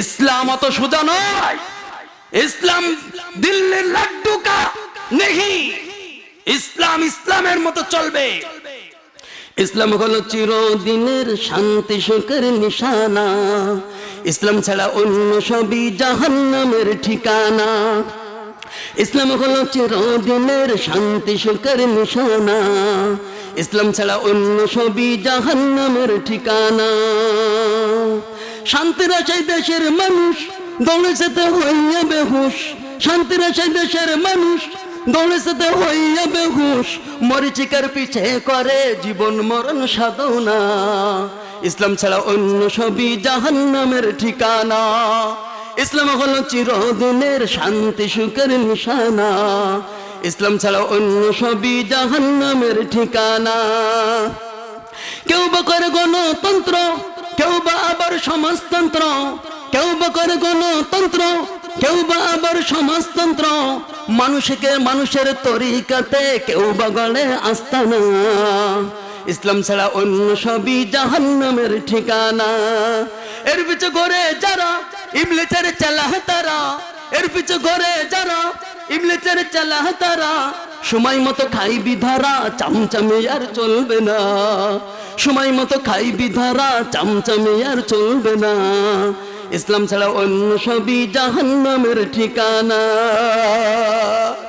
ইসলাম অত সোজা নয়। ইসলাম দিল্লির লাড্ডু কা নেহি। ইসলাম ইসলামের মতো চলবে। ইসলাম হলো চিরদিনের শান্তি সুখের নিশানা। ইসলাম ছাড়া অন্য সবই জাহান্নামের ঠিকানা। ইসলাম হলো চিরদিনের শান্তি সুখের নিশানা। ইসলাম ছাড়া অন্য সবই জাহান্নামের ঠিকানা। শান্তির আশায় দেশের মানুষ দৌড়েছে হইয়া বেহুশ। শান্তির আশায় দেশের মানুষ দৌড়েছে হইয়া বেহুশ। মরিচিকার পিছে করে জীবন মরণ সাধনা। ইসলাম ছাড়া অন্য সবই জাহান্নামের ঠিকানা। ইসলাম হলো চিরদিনের শান্তি সুখের নিশানা। ইসলাম ছাড়া অন্য সবই জাহান্নামের ঠিকানা। কেউ বা করে গণতন্ত্র, কেউ বা আবার সমাজতন্ত্র। কেউ বা করে গণতন্ত্র, কেউ বা আবার সমাজতন্ত্র। মানুষকে মানুষের তরিকাতে কেউ বা গড়ে আস্তানা। ইসলাম ছাড়া অন্য সবই জাহান্নামের ঠিকানা। এর পিছে ঘরে যারা ইবলিসের চালাহ তারা, এর পিছে ঘরে যারা ইবলিসের চালাহ তারা। সময় মতো খাই বিধারা, চামচামে আর চলবে না। সময় মতো খাই বিধারা, চামচামে আর চলবে না। ইসলাম ছাড়া অন্য সবই জাহান্নামের ঠিকানা।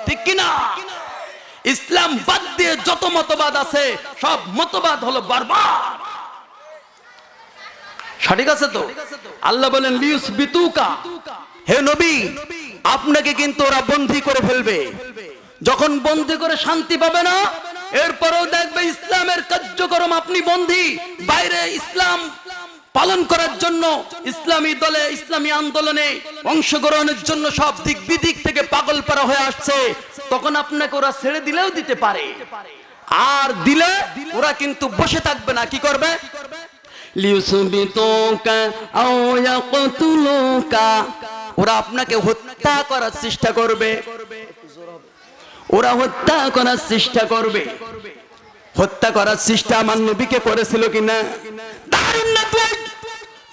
ঠিক কিনা? ইসলাম বাদ দিয়ে যত মতবাদ আছে সব মতবাদ হলো বরবাদ। সঠিক আছে তো? আল্লাহ বলেন লিউসবিতুকা, হে নবী আপনাকে কিন্তু ওরা বন্দী করে ফেলবে। যখন বন্দী করে শান্তি পাবে না, এরপরেও দেখবে ইসলামের কার্যক্রম আপনি বন্দী। বাইরে ইসলাম পালন করার জন্য, ইসলামী দলে, ইসলামী আন্দোলনে অংশগ্রহণের জন্য সব দিক বিদিক থেকে পাগল পারা হয়ে আসছে। তখন আপনাকে ওরা ছেড়ে দিলেও দিতে পারে, আর দিলে ওরা কিন্তু বসে থাকবে না। কি করবে? লিউসবিতুকা আও ইয়াকতুলুকা, ওরা আপনাকে হত্যা করার চেষ্টা করবে। ওরা হত্যা করার চেষ্টা করবে। হত্যা করার চেষ্টা আমার নবীকে করেছিল কিনা? দারুণ না?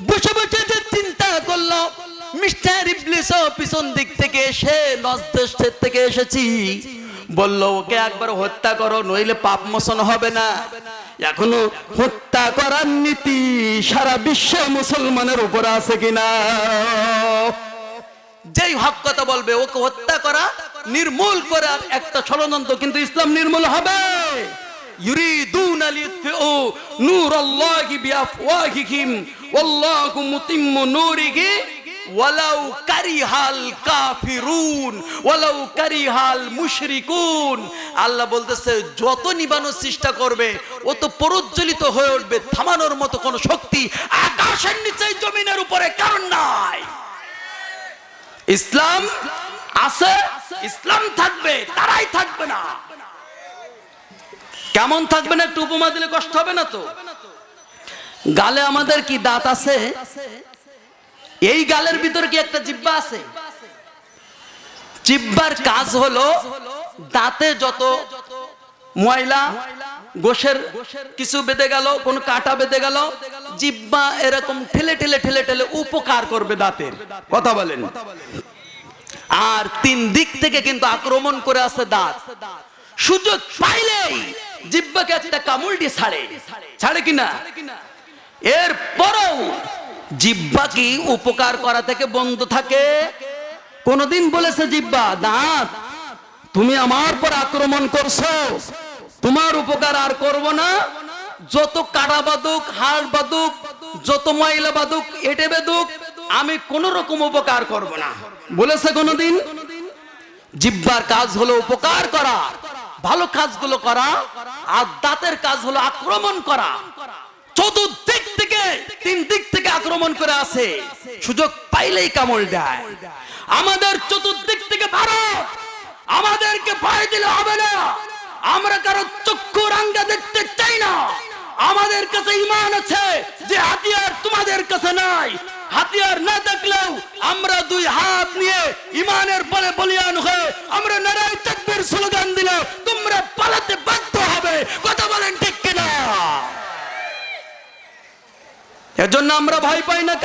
বসে বসে যে চিন্তা করলো, মিস্টার ইবলিস পিছন দিক থেকে এসে নজদেশ থেকে এসেছি, বলল ওকে একবার হত্যা করো, নইলে পাপ মোচন হবে না। এখনো হত্যা করার নীতি সারা বিশ্ব মুসলমানের উপর আছে কিনা? যেই হক কথা বলবে ওকে হত্যা করা, নির্মূল করার একটা ষড়যন্ত্র, কিন্তু ইসলাম নির্মূল হবে। ইউরিদুনা লিয়ুতফিউ নূরাল্লাহি বিআফওয়াহিহিম ওয়াল্লাহু মুতিম্মু নূরিহি ওয়ালাউ কারিহাল কাফিরুন ওয়ালাউ কারিহাল মুশরিকুন। আল্লাহ বলতেছে যত নিবানোর চেষ্টা করবে ও তো প্রজ্বলিত হয়ে উঠবে। থামানোর মতো কোনো শক্তি আকাশের নিচে জমিনের উপরে কারণ নাই। ইসলাম আছে, ইসলাম থাকবে, তারাই থাকবে না। কেমন থাকবে না? একটু উপমা দিলে কষ্ট হবে না তো? গালে আমাদের কি দাঁত আছে? এই গালের ভিতরে কি একটা জিহ্বা আছে? জিহ্বার কাজ হলো দাঁতে যত ময়লা, গোশের কিছু বেঁধে গেল, কোন কাঁটা বেঁধে গেল, জিহ্বা এরকম ঠেলে ঠেলে ঠেলে ঠেলে উপকার করবে দাঁতের। কথা বলেন? আর তিন দিক থেকে কিন্তু আক্রমণ করে আসে দাঁত। সুযোগ পাইলেই জিহ্বাকে একটা কামড় দিয়ে ছাড়ে কিনা? এরপরও জিহ্বা কি উপকার করা থেকে বন্ধ থাকে? কোনদিন বলেছে জিহ্বা, দাঁত তুমি আমার পর আক্রমণ করছো, তোমার উপকার আর করব না। যত কাটা বাদুক, হাড় বাদুক, যত ময়লা বাদুক, এটে বেদুক, আমি কোন রকম উপকার করব না। বলেছে কোনদিন? জিহ্বার কাজ হলো উপকার করা, ভালো কাজগুলো করা, আর দাঁতের কাজ হলো আক্রমণ করা। চতুর্দিক থেকে, তিন দিক থেকে আক্রমণ করে আসে, সুযোগ পাইলেই কামড় দেয়। আমাদের চতুর্দিক থেকে ভারত, আমাদেরকে ভয় দিলে হবে না। আমরা কারো চক্ষু রাঙ্গা দেখতে চাই না। আমাদের কাছে ঈমান আছে যে হাতিয়ার তোমাদের কাছে নাই। হাতিয়ার না দেখলেও আমরা দুই হাত নিয়ে ঈমানের বলে বলিয়ান হয়ে আমরা নারায়ে তাকবীর স্লোগান দিলে তোমরা পালাতে বাধ্য হবে। কথা বলেন ঠিক কিনা? এজন্য আমরা ভয় পাই না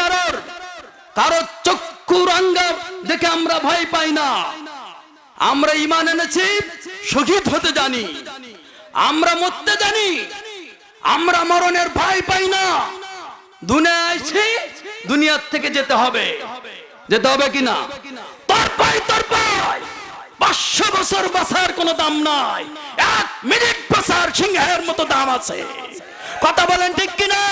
কারো চক্ষু রাঙ্গা দেখে আমরা ভয় পাই না। আমরা ঈমান এনেছি, শহীদ হতে জানি, আমরা মরতে জানি, আমরা মরণের ভয় পাই না। দুনিয়ায় আইছি, দুনিয়ার থেকে যেতে হবে কিনা? তোর পাই 500 বছর বাঁচার কোনো দাম নাই, 1 মিনিট বাঁচার সিংহের মতো দাম আছে। কথা বলেন ঠিক কিনা?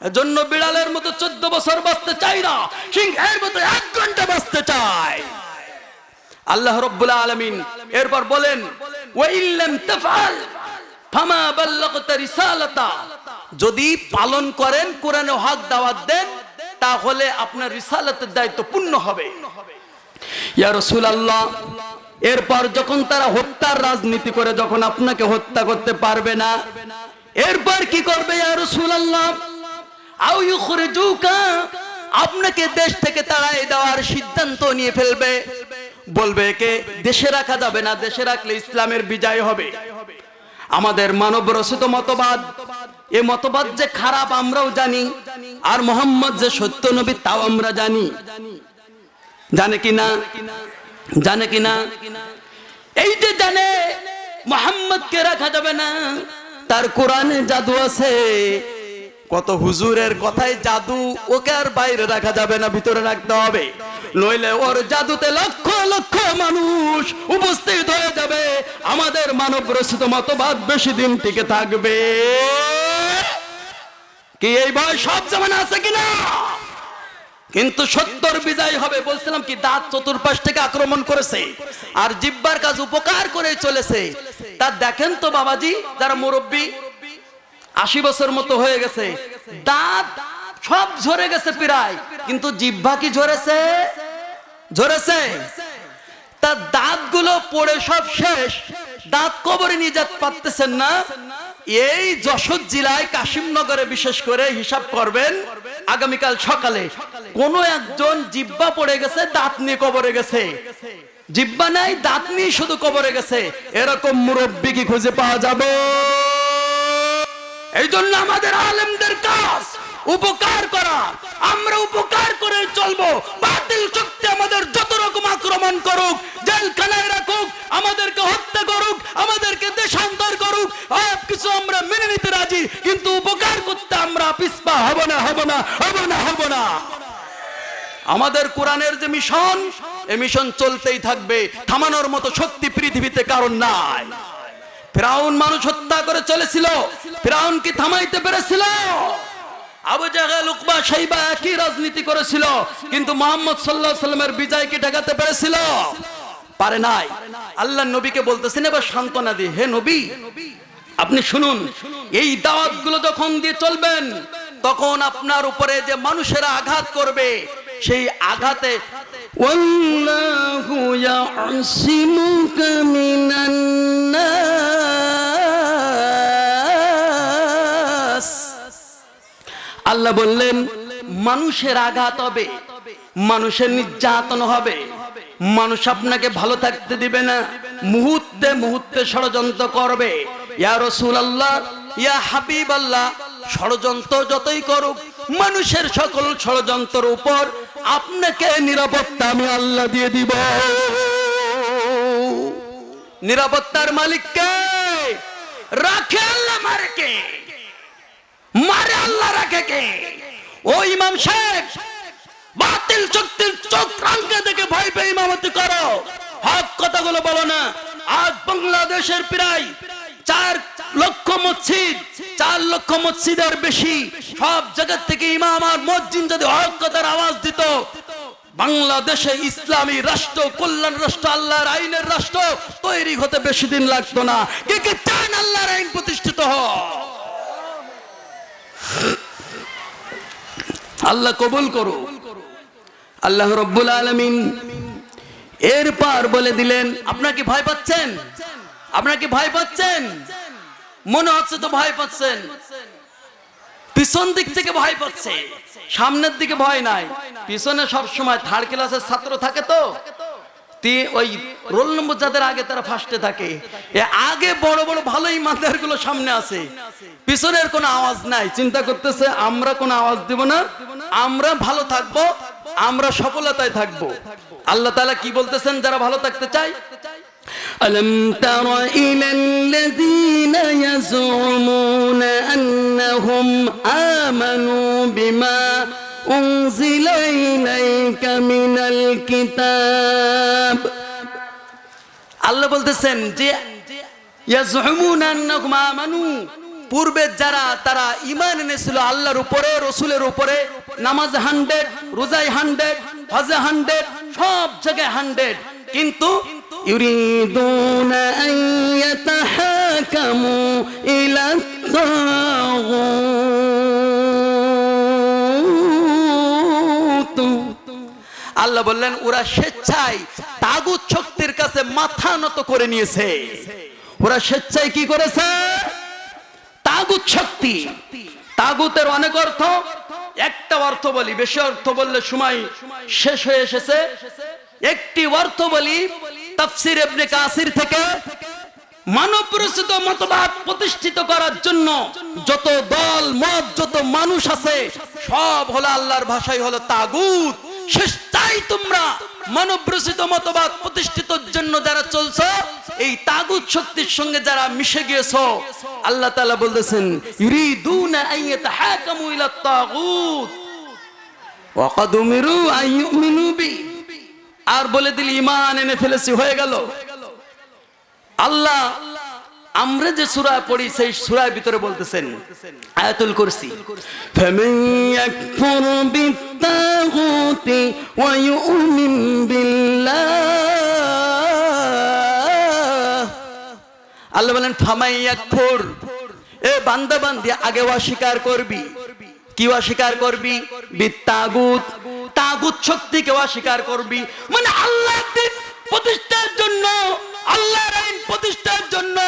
এজন্য বিড়ালের মতো 14 বছর বাঁচতে চাই না, সিংহের মতো 1 ঘন্টা বাঁচতে চাই। আল্লাহ রাব্বুল আলামিন এরপর বলেন, ওয়া ইল্লাম তাফআল ফামা বাল্লাগতা রিসালাতা, যদি পালন করেন, কোরআনে হক দাওয়াত দেন, তাহলে আপনার রিসালাতের দায়িত্ব পূর্ণ হবে। ইয়া রাসূলুল্লাহ, এরপর যখন তারা হত্যার রাজনীতি করে, যখন আপনাকে হত্যা করতে পারবে না, এরপর কি করবে? ইয়া রাসূলুল্লাহ, আও ইখরিজুকা, আপনাকে দেশ থেকে তাড়াই দেওয়ার সিদ্ধান্ত নিয়ে ফেলবে। বলবে কে দেশে রাখা যাবে না, দেশে রাখলে ইসলামের বিজয় হবে। আমাদের মানব রচিত মতবাদ, এ মতবাদ যে খারাপ আমরাও জানি, আর মুহাম্মদ যে সত্য নবী তাও আমরা জানি। জানে কিনা? এই যে জানে মুহাম্মদকে রাখা যাবে না, তার কোরআনে জাদু আছে। কত হুজুরের কথাই জাদু, ওকে আর বাইরে রাখা যাবে না, ভিতরে রাখতে হবে, নইলে ওর জাদুতে লক্ষ লক্ষ মানুষ উপস্থিত হয়ে যাবে। আমাদের মানব রচিত মতবাদ বেশি দিন টিকে থাকবে কি? এই ভয় সব জামানা আছে কিনা? কিন্তু সত্যর বিজয় হবে। বলছিলাম কি, দাঁত চতুর্পাশ থেকে আক্রমণ করেছে, আর জিহ্বার কাজ উপকার করে চলেছে। তা দেখেন তো বাবাজি, যারা মুরব্বী 80 বছর মতো হয়ে গেছে, দাঁত সব ঝরে গেছে প্রায়, কিন্তু জিহ্বা কি ঝরেছে? তার দাঁতগুলো পড়ে সব শেষ, দাঁত কবরে নিয়ে যেতে পারতেছেন না। এই যশোর জেলায় কাশিমনগরে বিশেষ করে হিসাব করবেন, আগামীকাল সকালে কোন একজন জিহ্বা পড়ে গেছে, দাঁত নিয়ে কবরে গেছে। জিহ্বা নাই, দাঁত নিয়ে শুধু কবরে গেছে। এরকম মুরব্বী কি খুঁজে পাওয়া যাবে? এই জন্য আমাদের আলেমদের কাজ উপকার করা। আমরা উপকার করে চলবো। বাতিল শক্তি আমাদের যত রকম আক্রমণ করুক, জেলখানায় রাখুক, আমাদেরকে হত্যা করুক, আমাদেরকে দেশান্তর করুক, সব কিছু আমরা মেনে নিতে রাজি, কিন্তু উপকার করতে আমরা পিছপা হব না। আমাদের কোরআনের যে মিশন, এই মিশন চলতেই থাকবে। থামানোর মতো শক্তি পৃথিবীতে কারণ নাই। ফিরাউন মানুষ হত্যা করে চলেছিল, ফিরাউন কি থামাইতে পেরেছিল? আবু জাহেল, উকবা, শাইবা একই রাজনীতি করেছিল, কিন্তু মুহাম্মদ সাল্লাল্লাহু আলাইহি ওয়াসাল্লামের বিজয় কি ঠেকাতে পেরেছিল? পারে নাই। আল্লাহর নবীকে বলতেছেন এবার সান্ত্বনা দিয়ে, হে নবী আপনি শুনুন, এই দাওয়াতগুলো যখন দিয়ে চলবেন, তখন আপনার উপরে যে মানুষেরা আঘাত করবে, সেই আঘাতে ওয়াল্লাহু ইয়াসিমুকা মিনান নাস, আল্লাহ বললেন মানুষের আঘাত হবে, মানুষের নির্যাতন হবে, মানুষ আপনাকে ভালো থাকতে দিবে না, মুহূর্তে মুহূর্তে ষড়যন্ত্র করবে। ইয়া রাসূলুল্লাহ, ইয়া হাবিবাল্লাহ, ষড়যন্ত্র যতই করুক, মানুষের সকল ষড়যন্ত্রের উপর আপনাকে নিরাপত্তা আমি আল্লাহ দিয়ে দিব। নিরাপত্তার মালিক কে? রাখে আল্লাহ, মারে কে? মারে আল্লাহ, রাখে কে? ও ইমাম সাহেব, বাতিল শক্তির চোখ রাঙ্গে দেখে ভয় পেয়ে ইমামতি করো, হক কথাগুলো বলো না। আজ বাংলাদেশের প্রায় 4 লক্ষ মসজিদ, 4 লক্ষ মসজিদের বেশি সব জায়গা থেকে ইমাম আর মুয়াজ্জিন যদি হক কথার আওয়াজ দিত, বাংলাদেশে ইসলামী রাষ্ট্র, কল্যাণ রাষ্ট্র, আল্লাহর আইনের রাষ্ট্র তৈরি হতে বেশি দিন লাগতো না। কে কে চান আল্লাহর আইন প্রতিষ্ঠিত হোক? আল্লাহ কবুল করো। আল্লাহ রাব্বুল আলামিন এরপর বলে দিলেন, আপনারা কি ভয় পাচ্ছেন? আপনারা কি ভয় পাচ্ছেন? মনে হচ্ছে তো ভয় পাচ্ছেন। পিছন দিক থেকে ভয় পাচ্ছে, সামনের দিকে ভয় নাই। পিছনে সব সময় 3rd ক্লাসের ছাত্র থাকে, তো ওই রোল নম্বর যাদের আগে তারা ফার্স্টে থাকে। আগে বড় বড় ভালো ইমানদার গুলো সামনে আছে, পিছনের কোনো আওয়াজ নাই। চিন্তা করতেছে আমরা কোনো আওয়াজ দিব না, আমরা ভালো থাকবো, আমরা সফলতায় থাকবো। আল্লাহ তাআলা কি বলতেছেন যারা ভালো থাকতে চায়? ألم تر إلى الذين يزعمون أنهم آمنوا بما أنزل إليك من الكتاب। আল্লাহ বলতেছেন যে ইয়াজউমুনা আন্নাহুম আমানু, পূর্বে যারা তারা ঈমান এনেছিল আল্লাহর উপরে, রাসূলের উপরে, নামাজ 100, রোজায় 100, হজে 100, সব জায়গায় 100, কিন্তু ইউরিদুনা আন ইয়াতাহাকামু ইলা তাগুত। আল্লাহ বললেন ওরা স্বেচ্ছায় তাগুত শক্তির কাছে মাথা নত করে নিয়েছে। ওরা স্বেচ্ছায় কি করেছে? তাগুত শক্তি। তাগুতের অনেক অর্থ, একটা অর্থ বলি, বেশি অর্থ বললে সময় শেষ হয়ে এসেছে। একটি অর্থ বলি তাফসীর ইবনে কাসির থেকে, মানব রচিত মতবাদ প্রতিষ্ঠিত করার জন্য যত দল মত, যত মানুষ আছে সব হলো আল্লাহর ভাষায় হলো তাগুত। শেষটাই তোমরা মানব রচিত মতবাদ প্রতিষ্ঠিতর জন্য যারা চলছো, এই তাগুত শক্তির সঙ্গে যারা মিশে গিয়েছো, আল্লাহ তাআলা বলতেছেন ইউরিদুনা আন ইয়াতাহাকামু ইলা তাগুত ওয়া ক্বাদ উমিরু আন ইউমিনু বি। আর বলে দিল ঈমান এনে ফেলেছি, হয়ে গেল। আল্লাহ আমরা যে সূরা পড়ি সেই সূরার ভিতরে বলতেছেন আয়াতুল কুরসি, ফামান ইয়াকফুর বিত্তাগুতি ওয়া ইউমিন বিল্লাহ। আল্লাহ বলেন ফামান ইয়াকফুর, এ বান্দা বান্দি আগে অস্বীকার করবি। কি অস্বীকার করবি? বিত্তাগুত, তাগুত শক্তিকে অস্বীকার করবি। মানে আল্লাহর দ্বীন প্রতিষ্ঠার জন্য, আল্লাহর আইন প্রতিষ্ঠার জন্য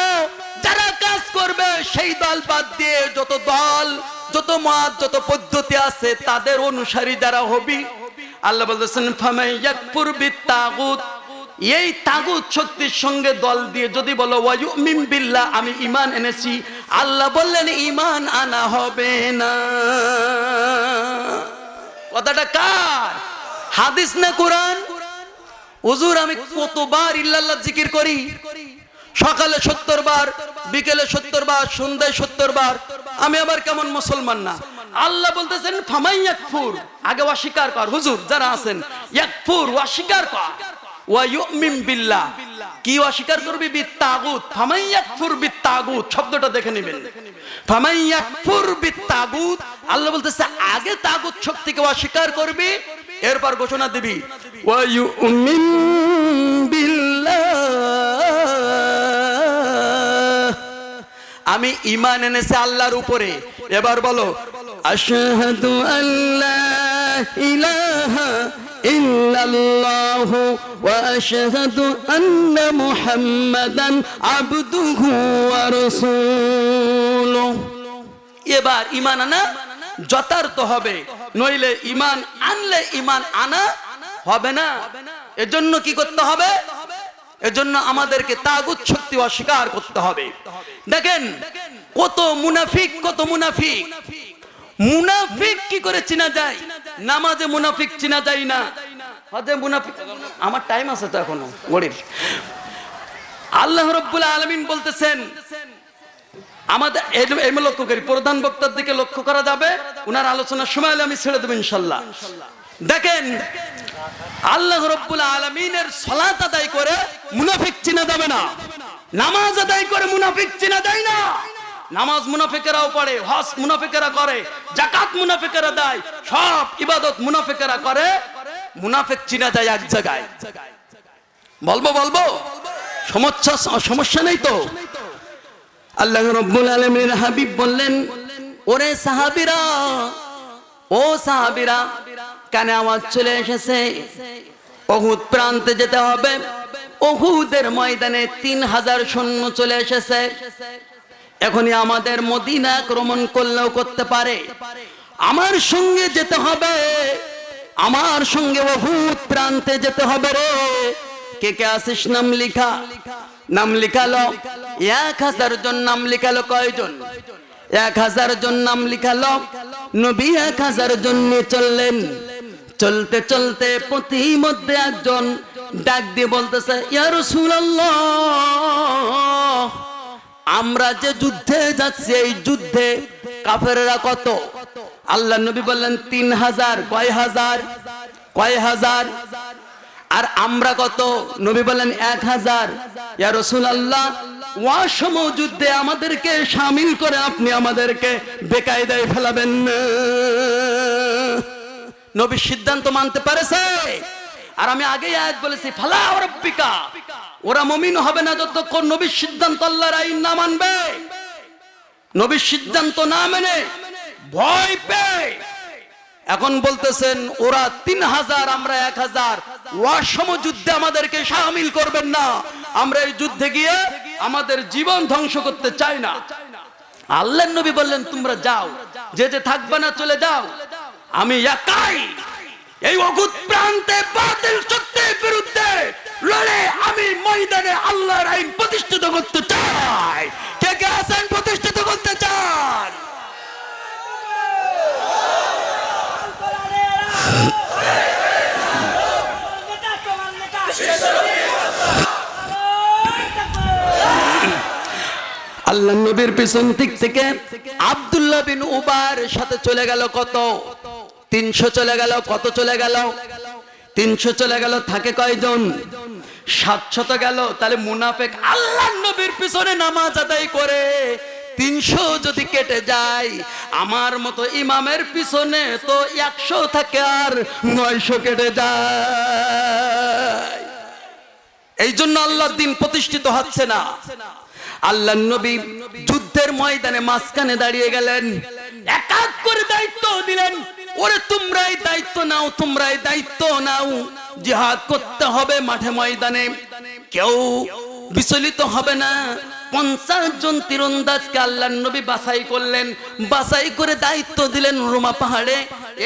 যারা কাজ করবে, সেই দল বাদ দিয়ে যত দল, যত মত, যত পদ্ধতি আছে তাদের অনুসারী যারা হবি, আল্লাহ বলতেছেন ফামান ইয়াকফুর বিত্তাগুত, এই তাগুত শক্তির সঙ্গে দল দিয়ে যদি বলো ওয়া ইউমিন বিল্লাহ, আমি ঈমান এনেছি, আল্লাহ বললেন ঈমান আনা হবে না। কথাটা কার? হাদিস না কোরআন? হুজুর আমি কতবার ইল্লাল্লাহ জিকির করি, সকালে 70 বার, বিকেলে 70 বার, সন্ধ্যায় 70 বার, আমি আবার কেমন মুসলমান না? আল্লাহ বলতেছেন ফামান ইয়াকফুর, আগে অস্বীকার কর। হুজুর যারা আছেন ইয়াকফুর, অস্বীকার কর, ওয়া ইউমিন বিল্লাহ, কি অস্বীকার করবি? বিত্তাগুত। ফামান ইয়াকফুর বিত্তাগুত শব্দটা দেখে নেবেন, ফামান ইয়াকফুর বিত্তাগুত। আল্লাহ বলতেছে আগে তাগুত শক্তিকে অস্বীকার করবি, এরপর ঘোষণা দিবি ওয়া ইউমিন বিল্লাহ, আমি ঈমান এনেছি আল্লাহর উপরে। এবার বলো আশহাদু আল্লা ইলাহা ইল্লাল্লাহু ওয়া আশহাদু আন্না মুহাম্মাদান আবদুহু ওয়া রাসূলুহু। এবার ঈমান আনা যথার্থ হবে, নইলে ঈমান আনলে ঈমান আনা হবে না। এজন্য কি করতে হবে? এজন্য আমাদেরকে তাগুত শক্তি অস্বীকার করতে হবে। দেখেন কত মুনাফিক, কত মুনাফিক। মুনাফিক কি করে চিনা যায়? নামাজে মুনাফিক চিনা যায় না, হজে মুনাফিক। আমার টাইম আছে তো এখনো গরিব। আল্লাহ রাব্বুল আলামিন বলতেছেন আমাদের এমন লক্ষ্য করি, প্রধান বক্তার দিকে লক্ষ্য করা যাবে, উনার আলোচনার সময় আমি ছেড়ে দেব ইনশাল্লাহ। দেখেন আল্লাহ রাব্বুল আলামিনের সালাত আদায় করে মুনাফিক চিনা যাবে না, নামাজ আদায় করে মুনাফিক চিনা যায় না। নামাজ মুনাফিকেরাও পড়ে, হজ মুনাফিকেরা করে, যাকাত মুনাফিকেরা দেয়, সব ইবাদত মুনাফিকেরা করে, মুনাফিক চিনা যায় এক জায়গায়। বলবো সমস্যা নেই তো। আল্লাহ রাব্বুল আলামিনের হাবিব বললেন, ওরে সাহাবীরা, ও সাহাবীরা, কানে আওয়াজ চলে এসেছে, উহুদ প্রান্তে যেতে হবে। উহুদের ময়দানে 3000 সৈন্য চলে এসেছে। এখনই আমাদের মদিনা আক্রমণ করলেও করতে পারে। আমার সঙ্গে যেতে হবে, আমার সঙ্গে উহুদ প্রান্তে যেতে হবে রে। কে কে আসিস? নাম লিখা, নাম লিখালো 1000 জন। নাম লিখালো কয়জন? 1000 জন নাম লিখালো। নবী 1000 জন নিয়ে চললেন। চলতে চলতে প্রতি মধ্যে একজন ডাক দিয়ে বলতেছে, ইয়া রাসূলুল্লাহ, আমরা যে যুদ্ধে যাচ্ছি এই যুদ্ধে কাফেররা কত? আল্লাহ নবী বললেন 3000। কয় হাজার? আর আমরা কত? নবী বললেন 1000। ইয়া রাসূলুল্লাহ, ওয়াসম যুদ্ধে আমাদেরকে শামিল করে আপনি আমাদেরকে বেকায়দায় ফেলাবেন না। নবী সিদ্ধান্ত মানতে পারেছে। আর আমি আগেই আয়াত বলেছি, ফালা রাব্বিকা, ওরা মুমিন হবে না যতক্ষণ নবীর সিদ্ধান্ত, আল্লাহর আইন না মানবে। নবীর সিদ্ধান্ত না মেনে ভয় পেয়ে এখন বলতেছেন ওরা 3000, আমরা 1000। ওয়াসম যুদ্ধে আমাদেরকে শামিল করবেন না, আমরা এই যুদ্ধে গিয়ে আমাদের জীবন ধ্বংস করতে চাই না। আল্লাহর নবী বললেন, তোমরা যাও, যে যে থাকবে না চলে যাও, আমি একাই এই উহুদ প্রান্তে বাতিল শক্তির বিরুদ্ধে লড়ে আমি ময়দানে আল্লাহর আইন প্রতিষ্ঠিত করতে চাই। কে কে আছেন প্রতিষ্ঠিত করতে চান? আল্লাহ নবীর পিছন দিক থেকে আব্দুল্লাহ বিন উবার সাথে চলে গেল কত? 300 চলে গেল। কত চলে গেল? 300 চলে গেল। থাকে কয়জন? 700 গেল। তাহলে মুনাফিক আল্লাহ নবীর পিছনে নামাজ আদায় করে 300 যদি কেটে যায়, আমার মতো ইমামের পিছনে তো 100 থাকে আর 900 কেটে যায়। এই জন্য আল্লাহর দ্বীন প্রতিষ্ঠিত হচ্ছে না। আল্লাহর নবী যুদ্ধের ময়দানে মাঝখানে দাঁড়িয়ে গেলেন, এক এক করে দায়িত্ব দিলেন, ওরে তোমরাই দায়িত্ব নাও, তোমরাই দায়িত্ব নাও, জিহাদ করতে হবে মাঠে ময়দানে, কেউ বিচলিত হবে না। 50 জন তীরন্দাজকে আল্লাহর নবী বাছাই করলেন, বাছাই করে দায়িত্ব দিলেন রুমা পাহাড়ে,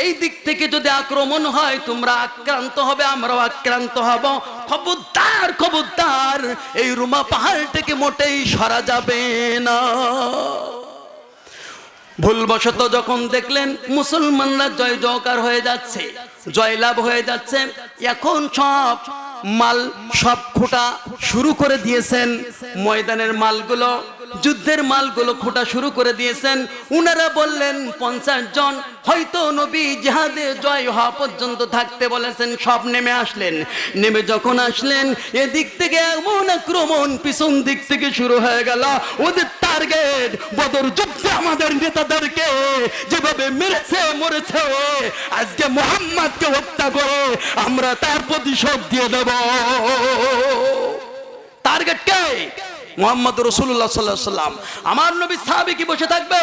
এই দিক থেকে যদি আক্রমণ হয় তোমরা আক্রান্ত হবে, আমরাও আক্রান্ত হব, খবরদার খবরদার এই রুমা পাহাড় থেকে মোটেই সরা যাবে না। ভুলবশত যখন দেখলেন মুসলমানরা জয় জয়কার হয়ে যাচ্ছে, জয়লাভ হয়ে যাচ্ছে, এখন সব মাল সব খোঁটা শুরু করে দিয়েছেন, ময়দানের মালগুলো, যুদ্ধের মালগুলো খোঁটা শুরু করে দিয়েছেন। উনারা বললেন 50 জন, হয়তো নবী জিহাদে জয় হওয়া পর্যন্ত থাকতে বলেছেন। সব নেমে আসলেন। নেমে যখন আসলেন, এদিক থেকে এমন আক্রমণ পিছন দিক থেকে শুরু হয়ে গেল। ওদের টার্গেট বদর যুদ্ধে আমাদের নেতাদেরকে যেভাবে মেরেছে মরেছে, আজকে মুহাম্মদকে হত্যা করে আমরা তার প্রতিশোধ দিয়ে দেব। টার্গেট কে? মুহাম্মদ রাসূলুল্লাহ সাল্লাল্লাহু আলাইহি ওয়াসাল্লাম। আমার নবী সাহাবী কি বসে থাকবে?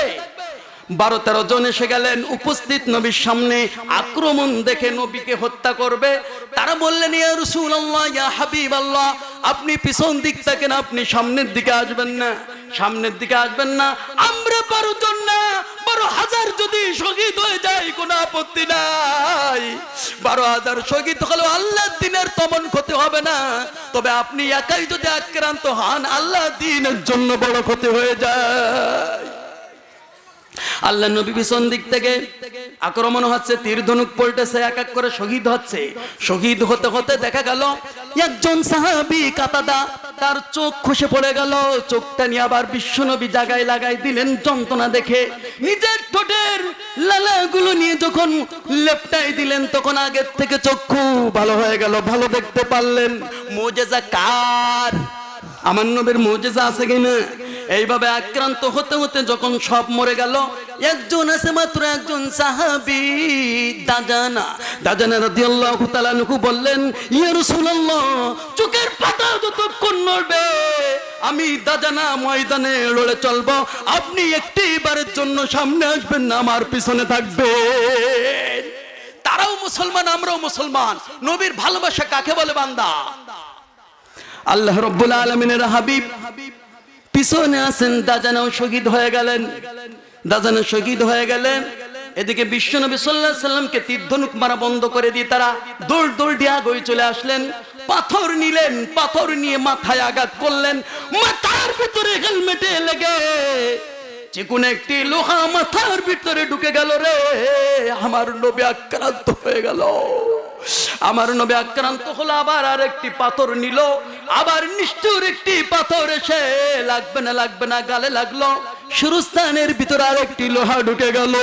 12-13 জন এসে গেলেন উপস্থিত নবীর সামনে। আক্রমণ দেখে নবীকে হত্যা করবে। তারা বললেন, ইয়া রাসূলুল্লাহ, ইয়া হাবিবাল্লাহ, আপনি পিছন দিক থাকেন, আপনি সামনের দিকে আসবেন না, সামনের দিকে আসবেন না। আমরা 12 জন না, 12,000 যদি শহীদ হয়ে যায় কোনো আপত্তি নাই। 12,000 শহীদ হলো আল্লাহর দ্বীনের তেমন ক্ষতি হবে না, তবে আপনি একাই যদি আক্রান্ত হন আল্লাহর দ্বীনের জন্য বড় ক্ষতি হয়ে যায়। আল্লাহ নবী পিছন দিক থেকে আক্রমণ হচ্ছে, তীর ধনুক পড়তেছে, এক এক করে শহীদ হচ্ছে। শহীদ হতে হতে দেখা গেল একজন সাহাবী কাতাদা তার চোখ খসে পড়ে গেল। চোখটা নিয়ে আবার বিশ্বনবী জায়গায় লাগাই দিলেন যন্ত্রণা দেখে। নিজের ঠোঁটের লালাগুলো নিয়ে যখন লেপটাই দিলেন তখন আগের থেকে চক্ষু ভালো হয়ে গেল, ভালো দেখতে পারলেন। মুজিজা কার? আমার নবীর মুজিজা আছে কিনা? এইভাবে আক্রান্ত হতে হতে যখন সব মরে গেল, একজন আছে মাত্র একজন সাহাবী দাজানা রাদিয়াল্লাহু তাআলা আনহু বললেন, ইয়া রাসূলুল্লাহ, চোখের পাতা যতক্ষণ নড়বে আমি দাজানা ময়দানে লড়ে চলবো, আপনি একটিবারের জন্য সামনে আসবেন না, আমার পিছনে থাকবেন। তারাও মুসলমান, আমরাও মুসলমান। নবীর ভালোবাসা কাকে বলে বান্দা? আল্লাহ রাব্বুল আলামিনের হাবিব পিছনে আছেন, দাজানাও শহীদ হয়ে গেলেন। দাজানা শহীদ হয়ে গেলেন। এদিকে বিশ্বনবী সাল্লাল্লাহু আলাইহি সাল্লামকে তীর ধনুক মারা বন্ধ করে দিয়ে তারা দৌড় দিয়ে আগে চলে আসলেন। পাথর নিলেন, পাথর নিয়ে মাথায় আঘাত করলেন। মাথার ভিতরে হেলমেটে লেগে যে কোন একটি লোহা মাথার ভিতরে ঢুকে গেল রে। আমার নবী আক্রান্ত হয়ে গেল। আমার নবী আক্রান্ত হলো, আবার আরেকটি পাথর নিল, আবার নিষ্ঠুর একটি পাথর এসে লাগবে না গালে লাগলো। শিরস্থানের ভিতরে আরেকটি লোহা ঢুকে গেল।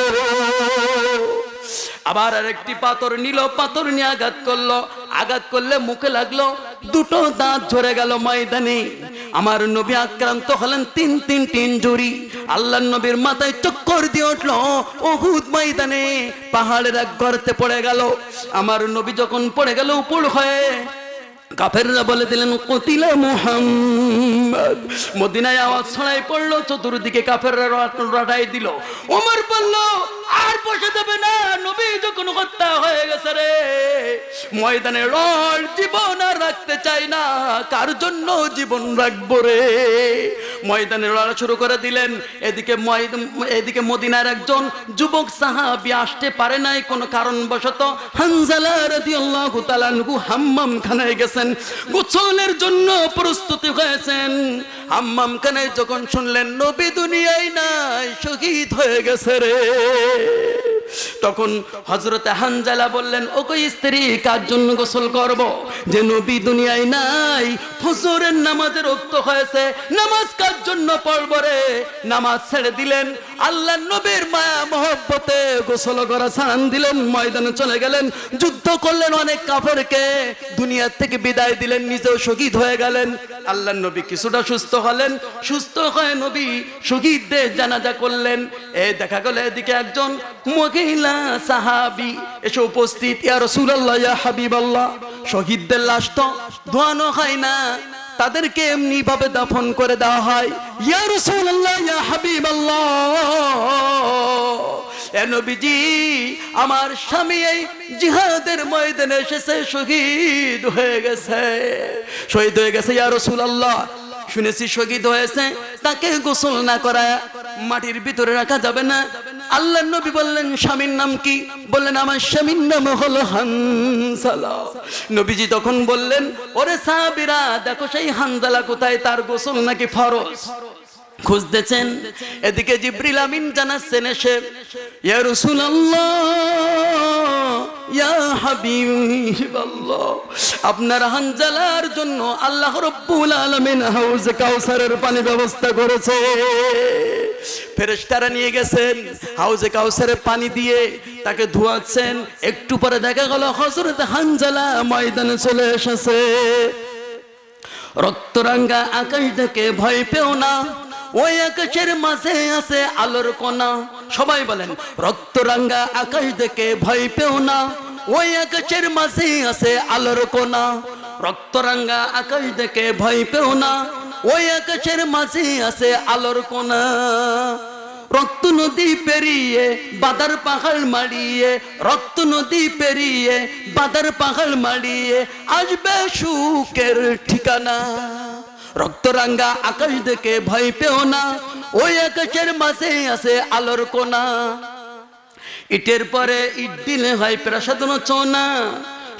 আবার আরেকটি পাথর নিল, পাথর নিয়ে আঘাত করলো, আঘাত করলে মুখে লাগলো, দুটো দাঁত ঝরে গেল ময়দানে। আমার নবী আক্রান্ত হলেন, তিনটি ইনজুরি। আল্লাহর নবীর মাথায় চক্কর দিয়ে উঠলো। উহুদ ময়দানে পাহাড়ের এক গর্তে পড়ে গেল। আমার নবী যখন পড়ে গেল উপর হয়ে, কাফেররা বলে দিলেন কতিলা মুহাম্মদ। মদিনায় আওয়াজ ছড়াই পড়লো, চতুর্দিকে কাফেররা রটাই দিল। ওমর বলল, আর বসে দেবে না, নবী যখন হত্যা হয়ে গেছে রে, ময়দানে লড়, জীবন আর রাখতে চাই না, কার জন্য জীবন রাখবো রে। ময়দানে লড়া শুরু করে দিলেন। এদিকে মদিনার একজন যুবক সাহাবী আসতে পারে নাই কোনো কারণবশত। হানজালা রাদিয়াল্লাহু তাআলা আনহু হাম্মাম খানায় গেছেন, গোসলের জন্য প্রস্তুতি হয়েছেন। হাম্মাম খানায় যখন শুনলেন নবী দুনিয়ায় নাই, শহীদ হয়ে গেছে রে, তখন হযরতে হানজালা বললেন, ও কই স্ত্রী, কার জন্য গোসল করব? যে নবী দুনিয়ায় নাই, ফজরের নামাজের ওয়াক্ত হয়েছে, নামাজ কার জন্য পড়ব রে? নামাজ ছেড়ে দিলেন। আল্লাহর নবীর মায়া মহব্বতে গোসল করা ছাড়ান দিলেন, ময়দানে চলে গেলেন, যুদ্ধ করলেন, অনেক কাফেরকে দুনিয়া থেকে বিদায় দিলেন, নিজেও শহীদ হয়ে গেলেন। আল্লাহর নবী কিছুটা সুস্থ হলেন। সুস্থ হয়ে নবী শহীদদের জানাজা করলেন। এই দেখা গেল এদিকে একজন মহিলা সাহাবী এসে উপস্থিত, ইয়া রাসূলুল্লাহ, ইয়া হাবিবাল্লাহ, শহীদদের লাশ তো ধোয়ানো হয় না, তাদেরকে এমনি ভাবে দাফন করে দেওয়া হয়। ইয়া রাসূলুল্লাহ, ইয়া হাবিবাল্লাহ, এ নবীজি, আমার স্বামী এই জিহাদের ময়দানে এসেছে, শহীদ হয়ে গেছে। ইয়া রাসূলুল্লাহ, শুনেছি শহীদ হয়েছে, তাকে গোসল না করায় মাটির ভিতরে রাখা যাবে না। আল্লাহর নবী বললেন, স্বামীর নাম কি? বললেন, আমার স্বামীর নাম হলো হানজালা। নবীজি তখন বললেন, ওরে সাহাবীরা, দেখো সেই হানজালা কোথায়, তার গোসল নাকি ফরজ। খুঁজতেছেন। এদিকে জিবরিল আমিন জানাচ্ছেন এসে, ইয়া রাসূলুল্লাহ, ইয়া হাবিবাল্লাহ, আপনার হানজালার জন্য আল্লাহ রাব্বুল আলামিন হাউজে কাউসারের পানি ব্যবস্থা করেছে। ফেরেশতারা নিয়ে গেছেন, হাউজে কাউসারের পানি দিয়ে তাকে ধোয়াচ্ছেন। একটু পরে দেখা গেল হযরত হানজালা ময়দানে চলে এসেছে। রক্তরাঙ্গা আকাশ দেখে ভয় পেও না, ওই আকাশের মাঝে আছে আলোর কণা। সবাই বলেন, রক্তরাঙ্গা আকাশ দেখে ভয় পেও না, ওই আকাশের মাঝে আছে আলোর কণা। রক্তরাঙ্গা আকাশ দেখে ভয় পেও না, ওই আকাশের মাঝে আছে আলোর কণা। রক্ত নদী পেরিয়ে বাদার পাহাড় মাড়িয়ে, রক্ত নদী পেরিয়ে বাদার পাহাড় মাড়িয়ে আসবে সুখের ঠিকানা। রক্তরাঙ্গা আকাশ দেখে ভয় পেও না, ওই আকাশের মাঝে আছে আলোর কোনা। ইটের পরে ইট দিলে হয় প্রাসাদ রচনা,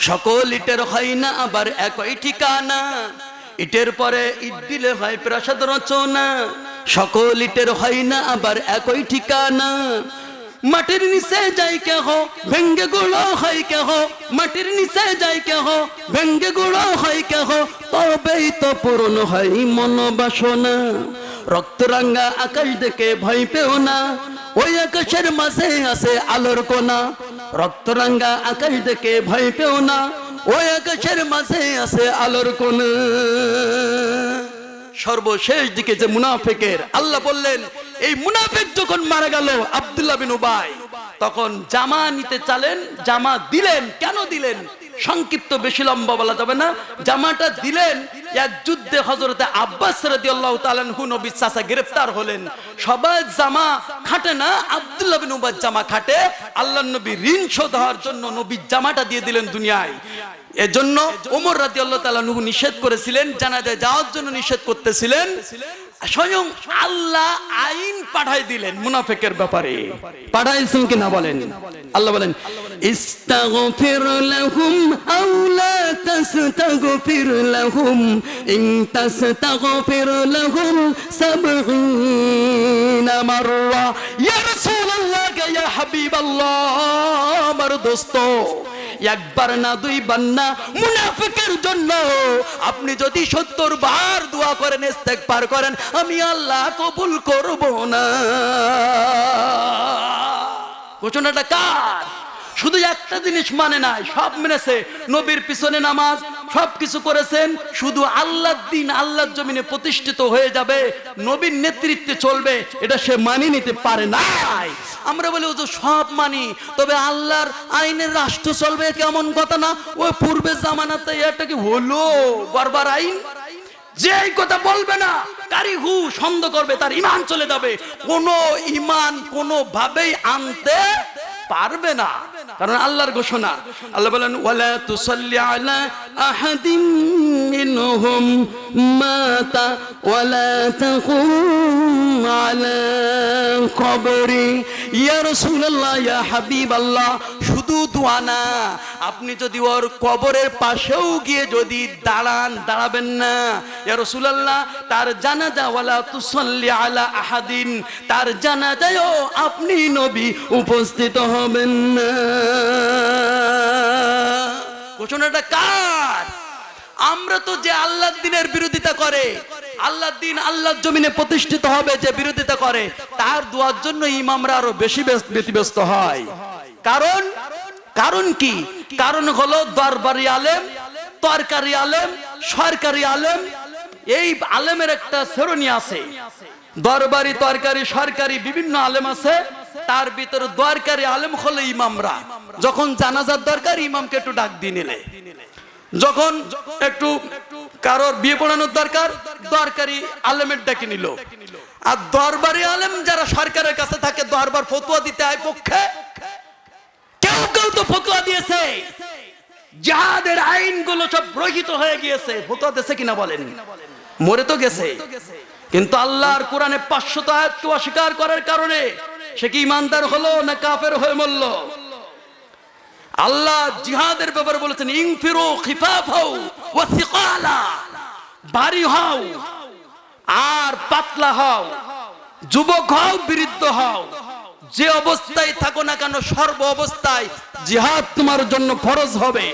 সকল ইটের হয় না আবার একই ঠিকানা। ইটের পরে ইট দিলে হয় প্রাসাদ রচনা, সকল ইটের হয় না আবার একই ঠিকানা। মাটির নিচে যাই কেহ ভেঙ্গে গুঁড়ো হয় কেহ মাটির নিচে যাই কেহ ভেঙ্গে গুঁড়ো হয় কেহ তবেই তো পূরণ হয় মনোবাসনা রক্তরাঙ্গা আকাশ দেখে ভয় পেও না ওই আকাশের মাঝে আছে আলোর কোনা রক্তরাঙ্গা আকাশ দেখে ভয় পেও না ওই আকাশের মাঝে আছে আলোর কোনা সর্বশেষ দিকে যে মুনাফিকের আল্লাহ বললেন এই মুনাফিক যখন মারা গেল আব্দুল্লাহ বিন উবাই তখন জামা নিতে চালেন জামা দিলেন কেন দিলেন সংক্ষিপ্ত বেশি লম্বা বলা যাবে না জামাটা দিলেন এক যুদ্ধে হযরতে আব্বাস রাদিয়াল্লাহু তাআলা আনহু নবীর চাচা গ্রেফতার হলেন সবাই জামা খাটে না আব্দুল্লাহ বিন উবাই জামা খাটে আল্লাহর নবী ঋণ শোধ হওয়ার জন্য নবীর জামাটা দিয়ে দিলেন দুনিয়ায় এজন্য ওমর রাদিয়াল্লাহু তাআলা আনহু নিষেধ করেছিলেন জানাজায় যাওয়ার জন্য নিষেধ করতেছিলেন স্বয়ং আল্লাহ আইন পাঠাই দিলেন মুনাফিকের ব্যাপারে পাঠাইছেন কিনা বলেন আল্লাহ বলেন ইস্তাগফির লাহুম আও লা তাস্তাগফির লাহুম ইন তাস্তাগফির লাহুম 70 মাররা ইয়া রাসূলুল্লাহ ইয়া হাবিবাল্লাহ আমার দোস্ত একবার না দুইবার না মুনাফিকের জন্য আপনি যদি 70 বার দোয়া করেন ইস্তেগফার করেন আমি আল্লাহ কবুল করব না ঘোষণাটা কার শুধু একটা জিনিস মানে নাই সব মেনেছে নবীর পিছনে নামাজ সবকিছু করেছেন শুধু আল্লাহর দ্বীন আল্লাহর জমিনে প্রতিষ্ঠিত হয়ে যাবে নবীর নেতৃত্বে চলবে এটা সে মানি নিতে পারে না আমরা বলি ও যে সব মানি তবে আল্লাহর আইনের রাষ্ট্র চলবে কেমন কথা না ওই পূর্বে জামানাতে এটা কি হলো বারবার আইন যে এই কথা বলবে না কারি হু সন্দেহ করবে তার ঈমান চলে যাবে কোনো ঈমান কোনো ভাবেই আনতে পারবে না কারণ আল্লাহর ঘোষণা আল্লাহ বলেন ওয়ালা তুসাল্লি আলা আহাদিন মিনহুম মাতা ওয়ালা তাকুম আলা কবরি ইয়া রাসূলুল্লাহ ইয়া হাবিবাল্লাহ শুধু দোয়া না আপনি যদি ওর কবরের পাশেও গিয়ে যদি দাঁড়াবেন না ইয়া রাসূলুল্লাহ তার জানাজা ওয়ালা তুসাল্লি আলা আহাদিন তার জানাজায়ও আপনি নবী উপস্থিত হবেন না ঘোষণাটা কার আমরা তো যে আল্লাহর দ্বীনের বিরোধিতা করে আল্লাহর দ্বীন আল্লাহর জমিনে প্রতিষ্ঠিত হবে যে বিরোধিতা করে তার দোয়ার জন্য ইমামরা আরো বেশি ব্যতিব্যস্ত হয় কারণ কি কারণ হলো দরবারি আলেম তরকারি আলেম সরকারি আলেম এই আলেমের একটা শ্রেণী আছে দরবারি তরকারি সরকারি বিভিন্ন আলেম আছে তার ভিতরে দরকারি আলেম হলো ইমামরা যখন জানাজার দরকার ইমামকে একটু ডাক দিয়ে নিলে যখন একটু কারোর বিয়ে পড়ানোর দরকার দরকারি আলেমের ডাকে নিল আর দরবারি আলেম যারা সরকারের কাছে থাকে দরবার ফতোয়া দিতে হয় পক্ষে কেউ কেউ তো ফতোয়া দিয়েছে জিহাদের আইনগুলো সব রহিত হয়ে গিয়েছে ফতোয়া দিয়েছে কিনা বলেন মরে তো গেছে কিন্তু আল্লাহর কোরআনে 500 আয়াতকে অস্বীকার করার কারণে সে কি ইমানদার হলো না কাফের হয়ে মরল আল্লাহ জিহাদের ব্যাপারে বলেছেন ইনফিরু খিফাফাও ওয়া সিকালা ভারী হও আর পাতলা হও যুবক হও বৃদ্ধ হও যে অবস্থায় থাকো না কেন সর্ব অবস্থায় জিহাদ তোমার জন্য ফরজ হবে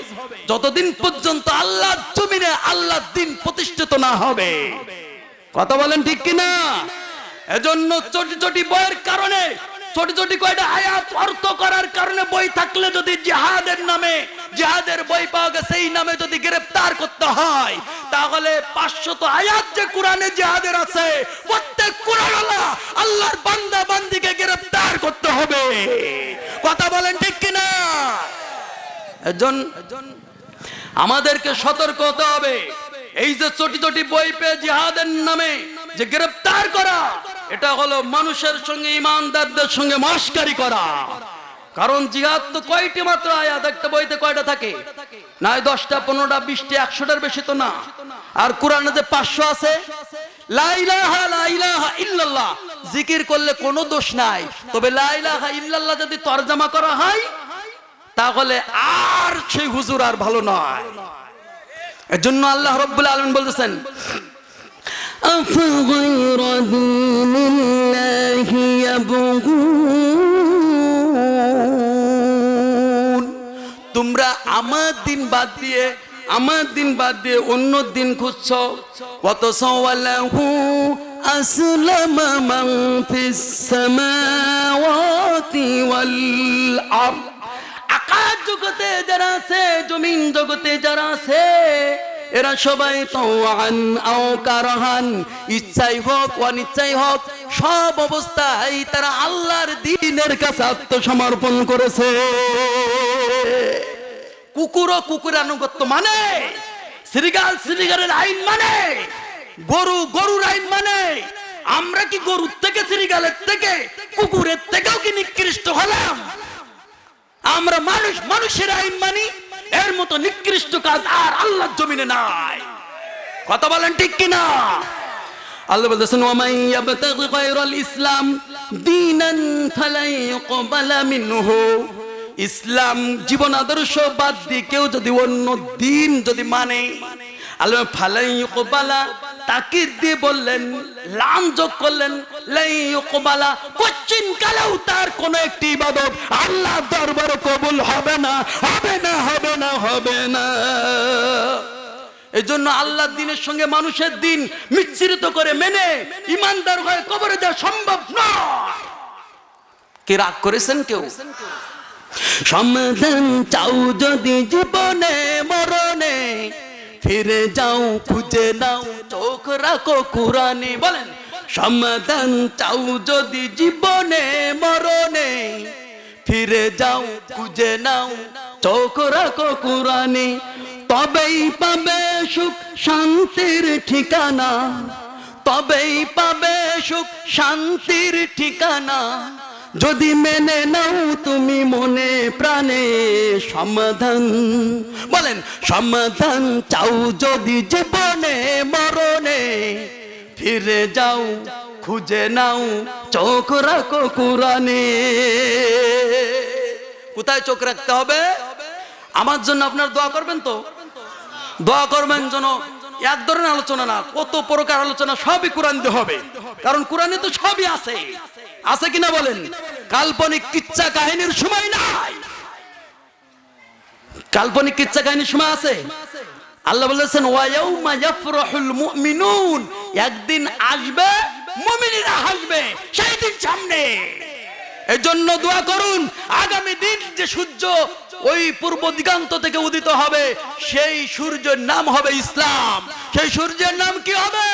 যতদিন পর্যন্ত আল্লাহর জমিনে আল্লাহর দ্বীন প্রতিষ্ঠিত না হবে কথা বলেন ঠিক কিনা এজন্য ছোট ছোট বইয়ের কারণে ছোট ছোট কয়টা আয়াত অর্থ করার কারণে বই থাকলে যদি জিহাদের নামে জিহাদের বই পাওয়া গেছে সেই নামে যদি গ্রেফতার করতে হয় তাহলে 500 আয়াত যে কোরআনে জিহাদের আছে প্রত্যেক কোরআনওয়ালা আল্লাহর বান্দা বান্দীকে গ্রেফতার করতে হবে কথা বলেন ঠিক কিনা এজন্য আমাদেরকে সতর্ক হতে হবে এই যে ছোট ছোট বই পে জিহাদের নামে যে গ্রেফতার করা এটা হলো মানুষের সঙ্গে ইমানদারদের সঙ্গে মস্কারি করা কারণ জিহাদ তো কয়টি মাত্র আয়াত একটা বইতে কয়টা থাকে না 10টা 15টা 20টা 100টার বেশি তো না আর কোরআনে যে 500 আছে লা ইলাহা ইল্লাল্লাহ জিকির করলে কোনো দোষ নাই তবে লা ইলাহা ইল্লাল্লাহ যদি তরজমা করা হয় তাহলে আর সেই হুজুর আর ভালো নয় এজন্য আল্লাহ রাব্বুল আলামিন বলতেছেন আফগায়রা দীনিল্লাহি ইয়াবগুন তোমরা আমার দিন বাদ দিয়ে অন্য দিন খুঁজছো। কত সওয়ালাহু আসলামা মান ফিস সামাওয়াতি ওয়াল আরদ, আকাশ জগতে যারা আছে, জমিন জগতে যারা আছে, এরা সবাই তাওআন আও কারহান, ইচ্ছাই হোক অনিচ্ছাই হোক, সব অবস্থায় তারা আল্লাহর দ্বীনের কাছে আত্মসমর্পণ করেছে। কুকুরও কুকুরের আনুগত্য মানে, শ্রীগাল শ্রীগালের আইন মানে, গরু গরুর আইন মানে। আমরা কি গরুর থেকে, শ্রীগালের থেকে, কুকুরের থেকেও কি নিকৃষ্ট হলাম? আমরা মানুষ, মানুষের আইন মানি, এর মতো নিকৃষ্ট কাজ আর আল্লাহর জমিনে নাই। কথা বলেন ঠিক কিনা? আল্লাহ বলতেছেন ওয়ামান ইয়াবতাগি গায়রাল ইসলাম দীনান ফালাই ইউকবালা মিনহু, ইসলাম জীবন আদর্শ বাদ দিয়ে কেউ যদি অন্য দিন যদি মানে, আল্লাহ ফালাই ইউকবালা তাকিদ দিয়ে বললেন, লাম যোগ করলেন, লাই ইউকবালা, কোশ্চিন কালেও তার কোন একটি ইবাদত আল্লাহর দরবারে কবুল হবে না, হবে না, হবে না, হবে না। এজন্য আল্লাহর দ্বীনের সঙ্গে মানুষের দ্বীন মিশ্রিত করে মেনে ইমানদার হয়ে কবরে যাওয়া সম্ভব নয়। কি রাগ করেছেন কেউ? সমাধান চাও যদি জীবনে মরণে, ফিরে যাও খুঁজে নাও চোখ রাখো কুরআনে। বলেন, সমাধান চাও যদি জীবনে মরণে, ফিরে যাও খুঁজে নাও চোখ রাখো কুরআনে। তবেই পাবে সুখ শান্তির ঠিকানা, তবেই পাবে সুখ শান্তির ঠিকানা, যদি মেনে নাও তুমি মনে প্রাণে সমাধান। বলেন, সমাধান চাও যদি জীবনে মরণে, ফিরে যাও খুঁজে নাও চোখ রাখো কুরআনে। কোথায় চোখ রাখতে হবে? আমার জন্য আপনার দোয়া করবেন তো? দোয়া করবেন যেন এক ধরনের আলোচনা না, কত প্রকার আলোচনা, সবই কোরআন দিয়ে হবে। কারণ কোরআনে তো সবই আছে, আছে কিনা বলেন? কাল্পনিক কিচ্ছা কাহিনীর সময় নাই। কাল্পনিক কিচ্ছা কাহিনীর সময় আছে? আল্লাহ বলেছেন ওয়ায়াউমা ইয়াফরাহুল মুমিনুন, একদিন আসবে মুমিনেরা হাসবে, সেই দিন সামনে। এজন্য দোয়া করুন আগামী দিন যে সূর্য ওই পূর্ব দিগন্ত থেকে উদিত হবে, সেই সূর্যের নাম হবে ইসলাম। সেই সূর্যের নাম কি হবে?